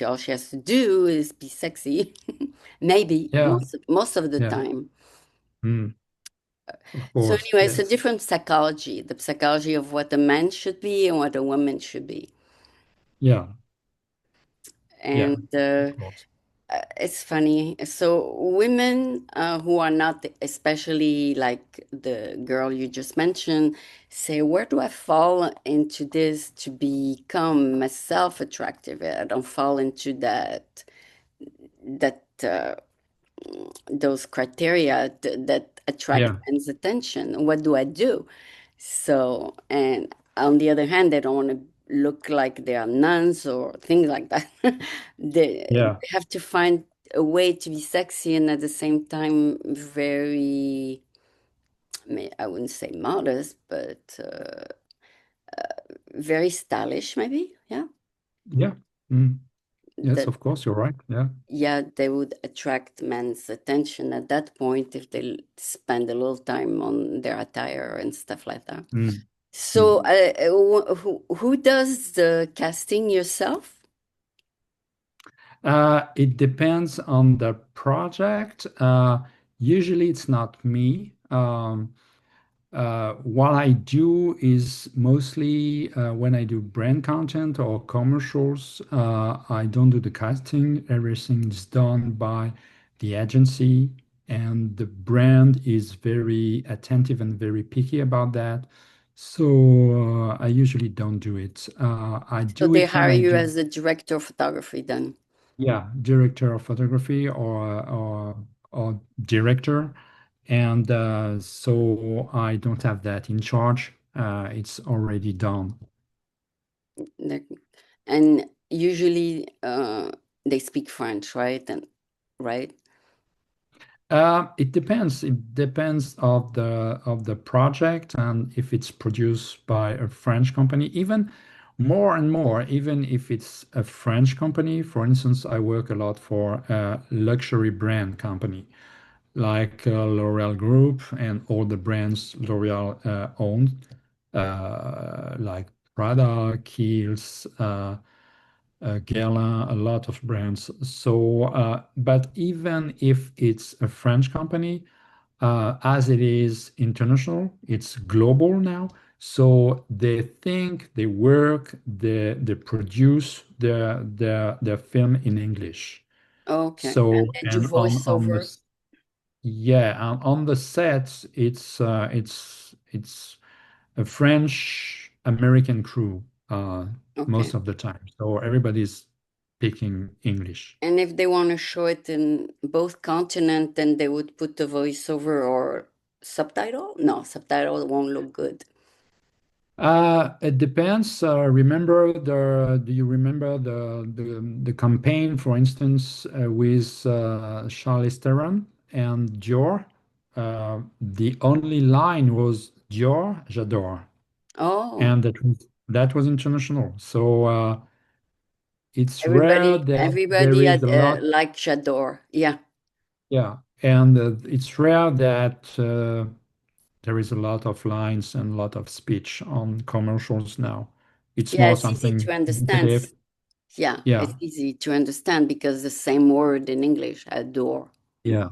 all she has to do is be sexy, maybe yeah, most of the yeah. time. Mm, of So course, anyway, it's a yes. different psychology, the psychology of what a man should be and what a woman should be. Yeah, yeah, And of course. It's funny. So women who are not, especially like the girl you just mentioned, say, "Where do I fall into this to become myself attractive? I don't fall into that those criteria that attract Yeah, men's attention. What do I do?" So, and on the other hand, they don't want to look like they are nuns or things like that. yeah, They have to find a way to be sexy and at the same time very, I wouldn't say modest, but very stylish, maybe. Yeah. yeah. Mm. Yes, That, of course, you're right. Yeah. yeah, they would attract men's attention at that point if they spend a little time on their attire and stuff like that. Mm. So, Mm. who does the casting yourself? It depends on the project. Usually, it's not me. What I do is mostly when I do brand content or commercials, I don't do the casting. Everything is done by the agency, and the brand is very attentive and very picky about that. So I usually don't do it. I So do they it when hire I you do, as a director of photography then. yeah, director of photography or director. And so I don't have that in charge. It's already done. Like- And usually they speak French, right? And right? It depends. It depends of the project and if it's produced by a French company. Even more and more, even if it's a French company. For instance, I work a lot for a luxury brand company like L'Oreal Group and all the brands L'Oreal owned, like Prada, Kiehl's, Guerlain, a lot of brands. So, but even if it's a French company, as it is international, it's global now. So they think, they work, they produce their film in English. Okay. And So, they do and on the voiceover. yeah, on the sets, it's a French American crew Okay. most of the time. So everybody's speaking English. And if they want to show it in both continents, then they would put the voiceover or subtitle? No, subtitle won't look good. It depends. Do you remember the campaign, for instance, with Charlize Theron and Dior? The only line was Dior, j'adore, Oh, and that was international. So it's rare everybody, that there everybody is had a lot, like J'adore. Yeah. yeah, and it's rare that there is a lot of lines and a lot of speech on commercials now. It's Yeah, more it's easy something to understand. repetitive. Yeah, it's Yeah, easy to understand because the same word in English, adore. yeah,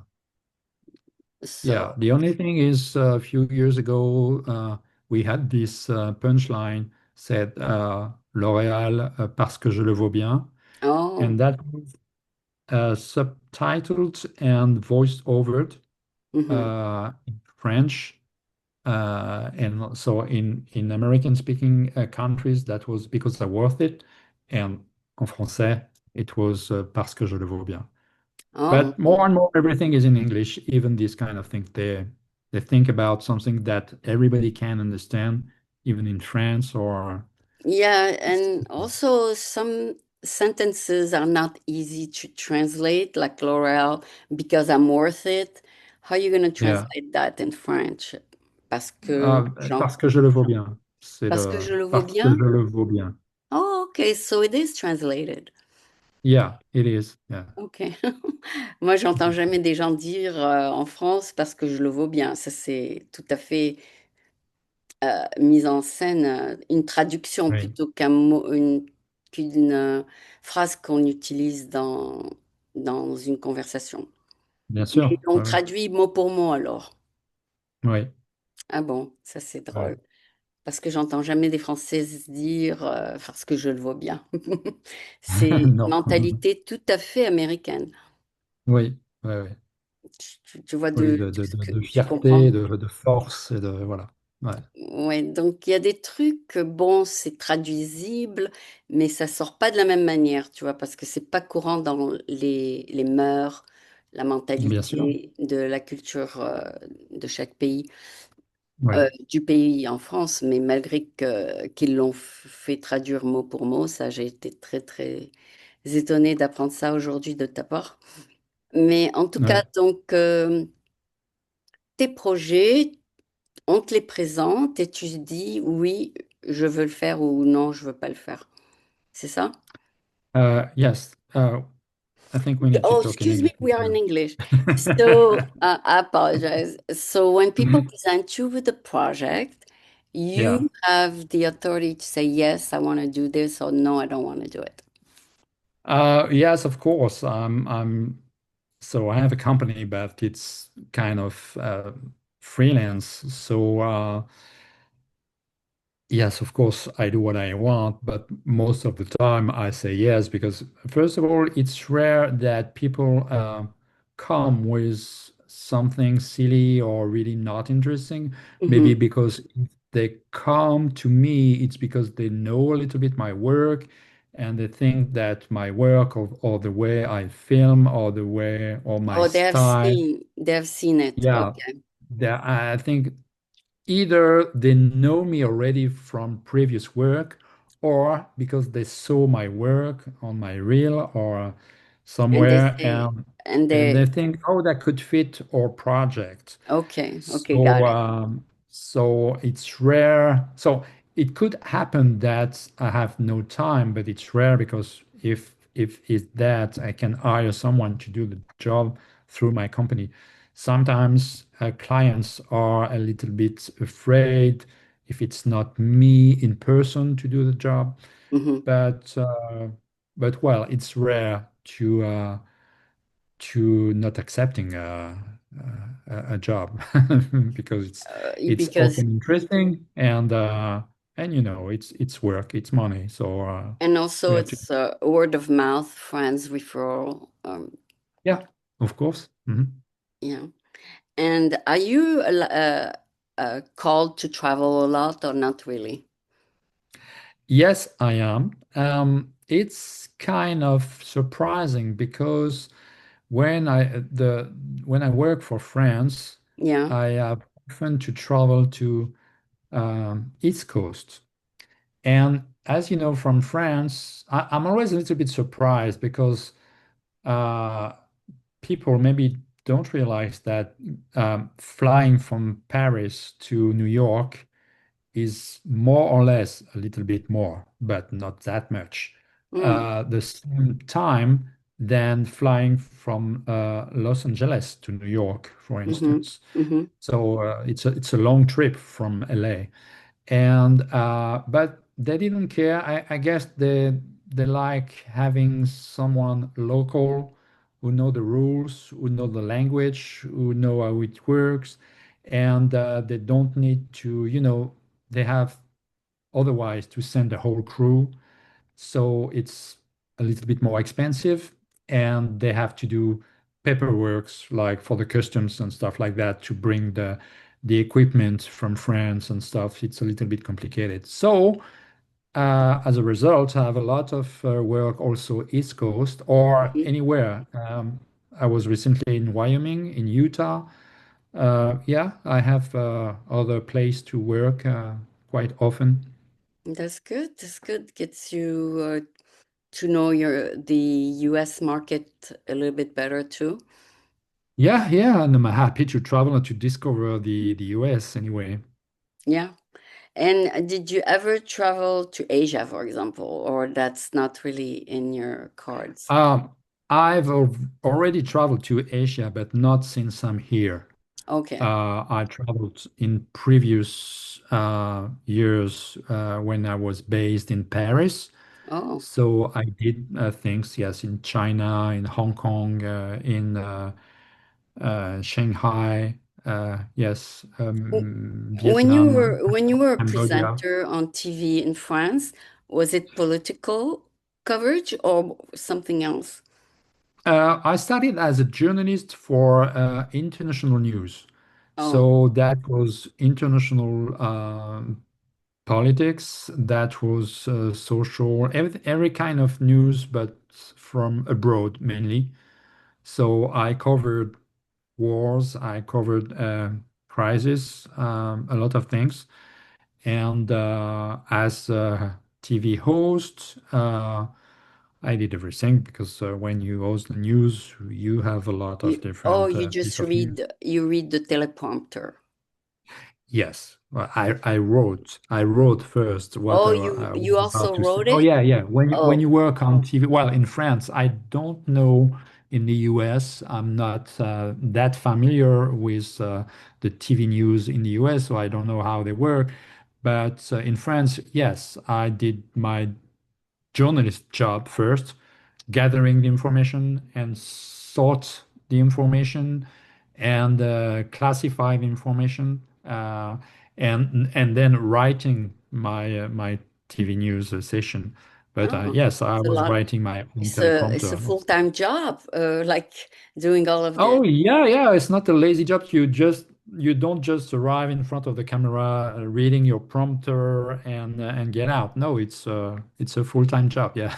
yeah. So, The only thing is, a few years ago, we had this punchline said L'Oréal parce que je le vaux bien, oh, and that was subtitled and voiced over hmm. in French. And so in American speaking countries, that was because they're worth it. And en français, it was parce que je le vaux bien. Oh, But more and more, everything is in English, even these kind of things. They think about something that everybody can understand, even in France or yeah, and also some sentences are not easy to translate, like L'Oréal, because I'm worth it. How are you going to yeah. translate that in French? Parce que Parce que je le vaux bien. C'est parce que le je le vaux parce que bien. je le vaux bien. Oh, okay, so it is translated. Yeah, it is. Yeah. Ok. Moi, j'entends jamais des gens dire en France parce que je le vaux bien. Ça, c'est tout à fait mise en scène, une traduction Oui, plutôt qu'une phrase qu'on utilise dans une conversation. bien Mais sûr. on Oui, oui. traduit mot pour mot alors. Oui. Ah bon, ça c'est Ouais. drôle. Parce que j'entends jamais des Françaises dire parce que je le vaux bien. C'est une Non. mentalité tout à fait américaine. Oui, oui, oui. Tu vois Oui, ce que de tu comprends? fierté, de force et de voilà. Ouais, Ouais, donc il y a des trucs, bon, c'est traduisible, mais ça sort pas de la même manière, tu vois, parce que c'est pas courant dans les mœurs, la bien sûr. mentalité de la culture de chaque pays, Ouais, du pays en France, mais malgré qu'ils l'ont fait traduire mot pour mot, ça, j'ai été très, très étonnée d'apprendre ça aujourd'hui de ta part. Mais en tout cas, ouais. donc, tes projets, on te les présente et tu te dis oui, je veux le faire ou non, je veux pas le faire. C'est ça? Yes. I think we need to Oh, talk in excuse me, English we are in because English. So, I apologize. So, when people present you with a project, yeah. you have the authority to say, yes, I want to do this, or no, I don't want to do it. Yes, of course. So I have a company, but it's kind of freelance. So yes, of course, I do what I want, but most of the time I say yes because, first of all, it's rare that people come with something silly or really not interesting. Maybe Hmm. because if they come to me, it's because they know a little bit my work and they think that my work or the way I film or the way or my Oh, style, they have seen it. yeah, Okay. I think either they know me already from previous work or because they saw my work on my reel or And they somewhere say, and and they they, think, oh, that could fit our project. okay, okay, got So, it. so it's rare. So it could happen that I have no time, but it's rare because if it's that, I can hire someone to do the job through my company. Sometimes clients are a little bit afraid if it's not me in person to do the job, Hmm. but uh, but well, it's rare to not accepting a job because it's Because often interesting and you know it's work, it's money, so and we also have to it's word of mouth, friends, referral. yeah, of course. Mhm. Yeah. And are you called to travel a lot or not really? Yes, I am. It's kind of surprising because when I work for France, Yeah. I have often to travel to East Coast. And as you know, from France, I'm always a little bit surprised because uh, people maybe don't realize that flying from Paris to New York is more or less a little bit more, but not that much, Mm. the same time than flying from Los Angeles to New York, for Mm-hmm. instance. Mm-hmm. So it's a long trip from LA. And but they didn't care. I guess they like having someone local who know the rules, who know the language, who know how it works, and they don't need to, you know, they have otherwise to send the whole crew, so it's a little bit more expensive, and they have to do paperwork like for the customs and stuff like that to bring the equipment from France and stuff. It's a little bit complicated. So as a result, I have a lot of work also East Coast or Mm-hmm. anywhere. I was recently in Wyoming, in Utah. Yeah, I have other place to work quite often. That's good. That's good. Gets you to know the US market a little bit better too. Yeah, yeah, and I'm happy to travel and to discover the US anyway. Yeah. And did you ever travel to Asia, for example, or that's not really in your cards? Um, already traveled to Asia, but not since I'm here. Okay. I traveled in previous years when I was based in Paris. Oh. So I did things, yes, in China, in Hong Kong, in Shanghai, yes, Vietnam, When you were a Cambodia. presenter on TV in France, was it political coverage or something else? I started as a journalist for international news. Oh, So that was international politics, that was social, every kind of news, but from abroad mainly. So I covered wars, I covered crisis, a lot of things. And as a TV host, I did everything because when you host the news, you have a lot of different you piece just of news. read the teleprompter. Yes, well, I wrote first what Oh, I was you about also to say. wrote Oh it? yeah, yeah. When you Oh, work on TV, well, in France, I don't know in the US. I'm not that familiar with the TV news in the US, so I don't know how they work. But in France, yes, I did my journalist job first, gathering the information and sort the information and classify the information and then writing my TV news session. But oh, yes, I it's a was lot. writing my own It's a teleprompter. full-time job, like doing all of this. Oh yeah, yeah. It's not a lazy job. You don't just arrive in front of the camera, reading your prompter and get out. No, it's a full-time job. Yeah.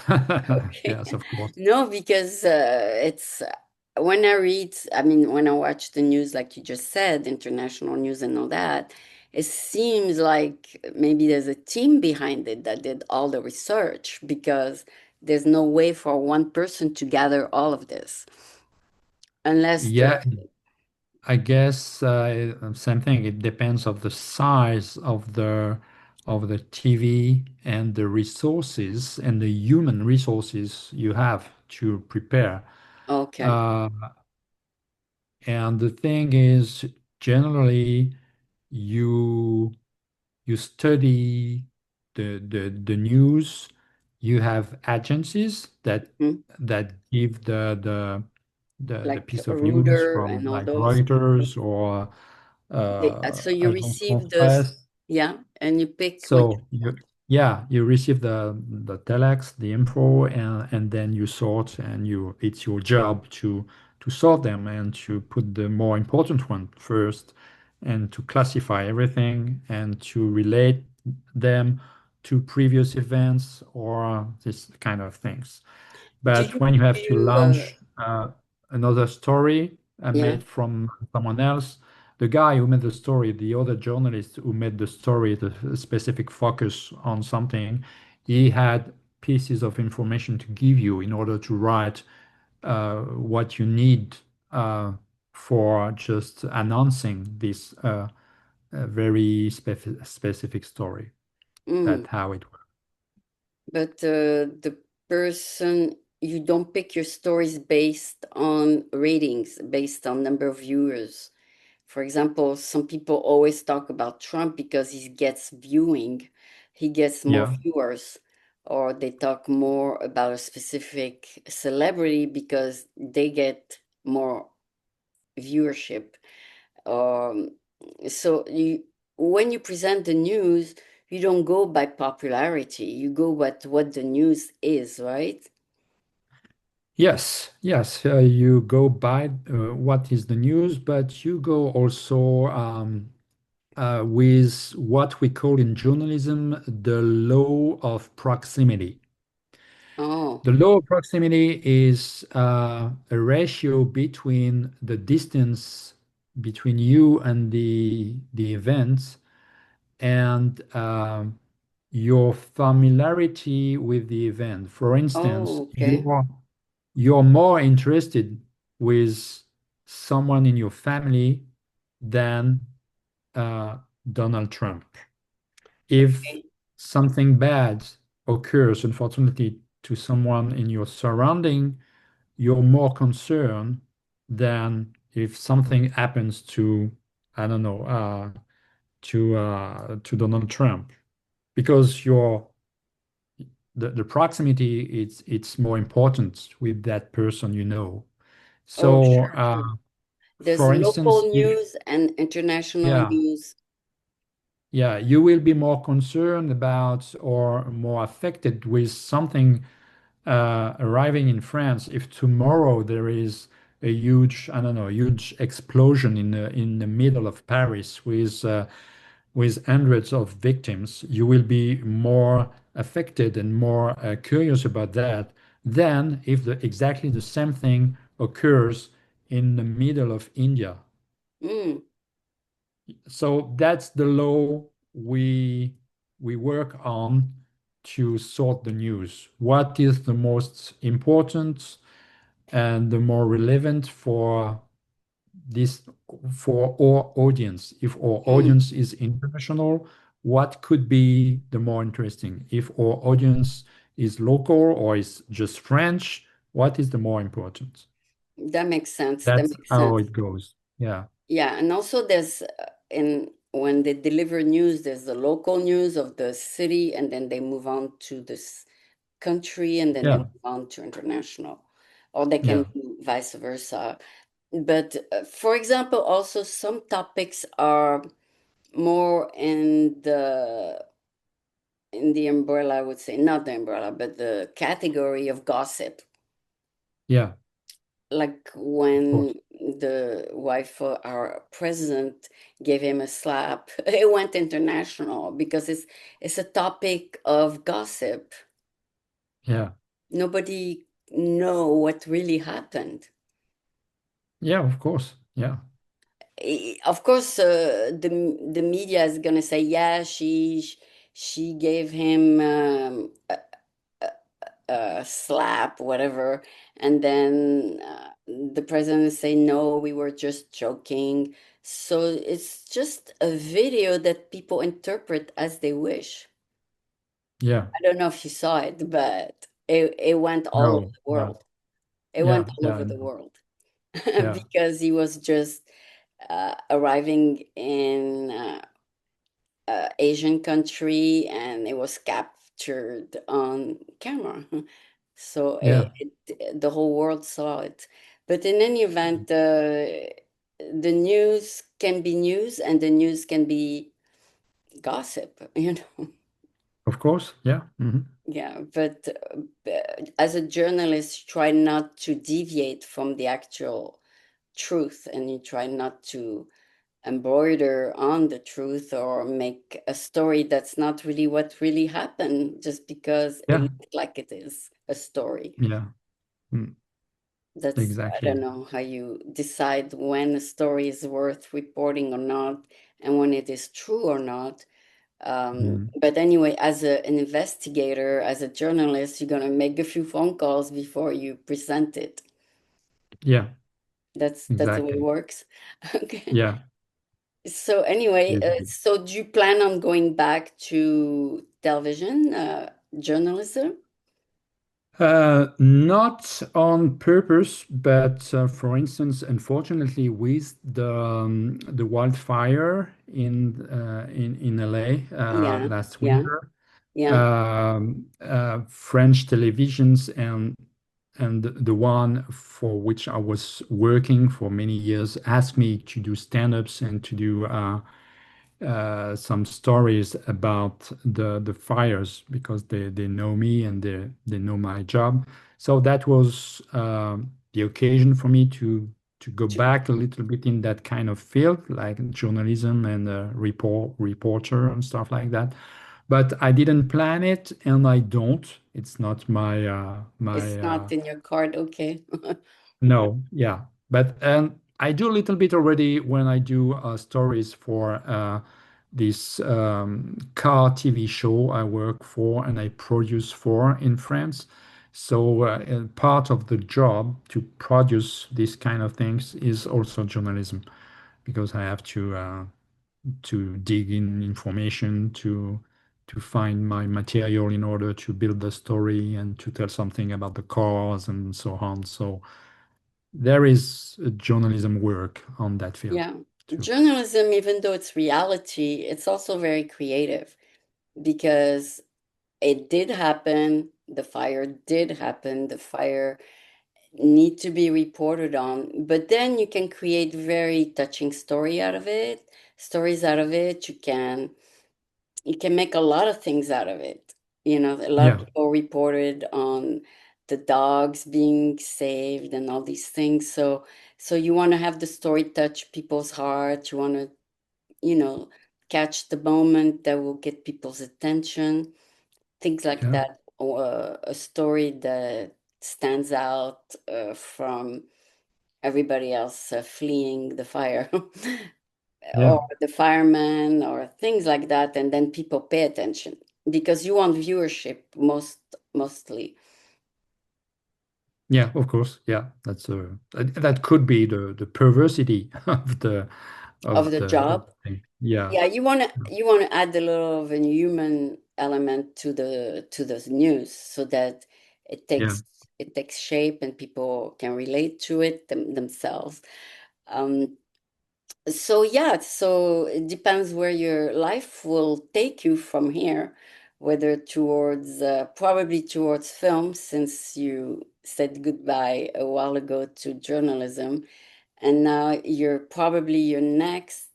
Okay. Yes, of course. No, because it's when I read, I mean, when I watch the news, like you just said, international news and all that, it seems like maybe there's a team behind it that did all the research because there's no way for one person to gather all of this unless the, Yeah, I guess same thing. It depends of the size of the TV and the resources and the human resources you have to prepare. okay. Uh, and the thing is, generally, you you study the news. You have agencies Hmm. that give the Like piece a of news router from and all like those. Reuters or So you Agence receive this, France-Presse. yeah, and you pick what you So yeah, you receive the telex, the info, and then you sort, and it's your job to sort them and to put the more important one first, and to classify everything and to relate them to previous events or this kind of things. do But when you do have to you launch another story yeah. made from someone else, the guy who made the story, the other journalist who made the story, the specific focus on something, he had pieces of information to give you in order to write what you need uh, for just announcing this very specific story. Mm. That's how it works. But the person, you don't pick your stories based on ratings, based on number of viewers. For example, some people always talk about Trump because he gets viewing, he gets more Yeah. viewers, or they talk more about a specific celebrity because they get more viewership. Um, so when you present the news, you don't go by popularity. You go by what the news is, right? Yes, yes, you go by what is the news, but you go also with what we call in journalism the law of proximity. Oh, The law of proximity is a ratio between the distance between you and the event and your familiarity with the event. For instance, oh, okay. you're more interested with someone in your family than uh, Donald Trump. If Okay. something bad occurs, unfortunately, to someone in your surrounding, you're more concerned than if something happens to, I don't know, to Donald Trump, because the proximity it's more important with that person you know. Oh, So, sure, sure. There's for instance, local if news and international yeah, news. yeah, you will be more concerned about or more affected with something arriving in France, if tomorrow there is a huge, I don't know, huge explosion in the middle of Paris with hundreds of victims, you will be more affected and more curious about that than if exactly the same thing occurs in the middle of India. Mm, So that's the law we work on to sort the news. What is the most important and the more relevant for this for our audience? If our mm. audience is international, what could be the more interesting? If our audience is local or is just French, what is the more important? That makes sense. That That's makes how sense. it goes. Yeah. Yeah, and also there's in when they deliver news, there's the local news of the city, and then they move on to this country, and then they Yeah. move on to international, or they can Yeah. do vice versa. But for example, also some topics are more in the umbrella, I would say, not the umbrella, but the category of gossip. Yeah. Like Of when course. the wife of our president gave him a slap, it went international because it's a topic of gossip. Yeah. Nobody know what really happened. Yeah, of course. Yeah. Of course, the media is gonna say, yeah, she gave him a slap, whatever, and then the president say, no, we were just joking. So it's just a video that people interpret as they wish. Yeah. I don't know if you saw it, but it went all over No. the No. world. It went Yeah. all Yeah. over the world Yeah. because he was just arriving in Asian country and it was captured on camera. So Yeah. the whole world saw it. But in any event, the news can be news and the news can be gossip, you know. Of course. Yeah. Yeah, but as a journalist, try not to deviate from the actual truth and you try not to embroider on the truth or make a story that's not really what really happened just because it Yeah. looks like it is a story. Yeah. Mm. I Exactly. don't know how you decide when a story is worth reporting or not and when it is true or not. Mm. But anyway, as an investigator, as a journalist, you're gonna make a few phone calls before you present it. Yeah. That's the way it Exactly. works. Okay. Yeah. So anyway, Yes. so do you plan on going back to television, journalism? Not on purpose, but for instance, unfortunately, with the wildfire in LA Yeah, last yeah, winter, yeah. French televisions and the one for which I was working for many years asked me to do stand-ups and to do some stories about the fires because they know me and they know my job. So that was the occasion for me to go To- back a little bit in that kind of field, like journalism and reporter and stuff like that. But I didn't plan it, and I don't. It's not It's my not in your card, okay. no, yeah. But I do a little bit already when I do stories for this car TV show I work for and I produce for in France. So part of the job to produce these kind of things is also journalism because I have to dig in information to find my material in order to build the story and to tell something about the cars and so on. So there is a journalism work on that field Yeah. too. Journalism, even though it's reality, it's also very creative because it did happen, the fire did happen, the fire need to be reported on, but then you can create very touching stories out of it. You can make a lot of things out of it. You know, a lot of Yeah, people reported on the dogs being saved and all these things. So you want to have the story touch people's heart. You want to, you know, catch the moment that will get people's attention, things like Yeah. that, or a story that stands out from everybody else fleeing the fire. Or Yeah. the fireman or things like that, and then people pay attention because you want viewership mostly Yeah, of course. Yeah, that's that could be the perversity of of the the job. thing. Yeah. Yeah, you want to add a little of a human element to the news so that it Yeah. takes it takes shape and people can relate to it themselves. Um, So yeah, so it depends where your life will take you from here, whether towards probably towards film, since you said goodbye a while ago to journalism, and now you're probably your next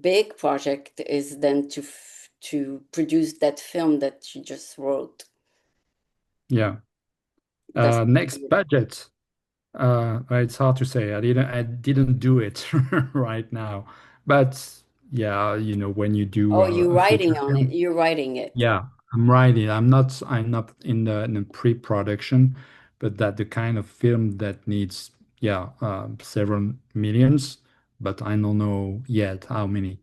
big project is then to produce that film that you just wrote. Yeah. That's Next budget. It's hard to say. I didn't do it right now. But yeah, when you do oh, you a feature writing on it. film, You're writing it. yeah, I'm writing. I'm not in the pre-production, but that the kind of film that needs, yeah, several millions, but I don't know yet how many.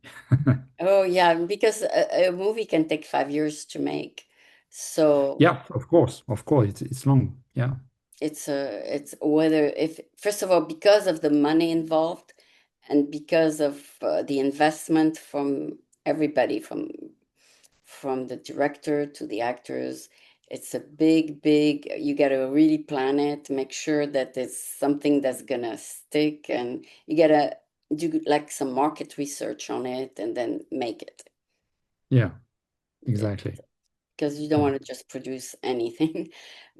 Oh yeah, because a movie can take 5 years to make. So Yeah, of course, of course. It's long. Yeah, it's whether if first of all because of the money involved and because of the investment from everybody from the director to the actors, it's a big you got to really plan it, make sure that it's something that's gonna stick, and you gotta do like some market research on it and then make it. yeah, exactly. Because you don't Yeah. want to just produce anything.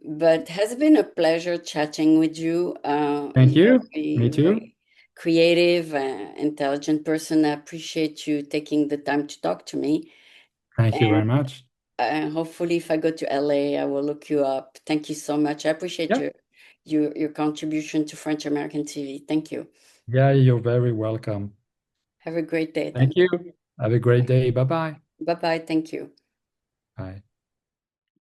But has been a pleasure chatting with you. Thank You're you. Me a too. very creative, intelligent person. I appreciate you taking the time to talk to me. Thank you And very much. hopefully, if I go to LA, I will look you up. Thank you so much. I appreciate Yeah, your contribution to French American TV. Thank you. yeah, you're very welcome. Have a great day. Thank Thank you. Have a great day. Bye-bye. you. Bye bye. Thank you. Bye.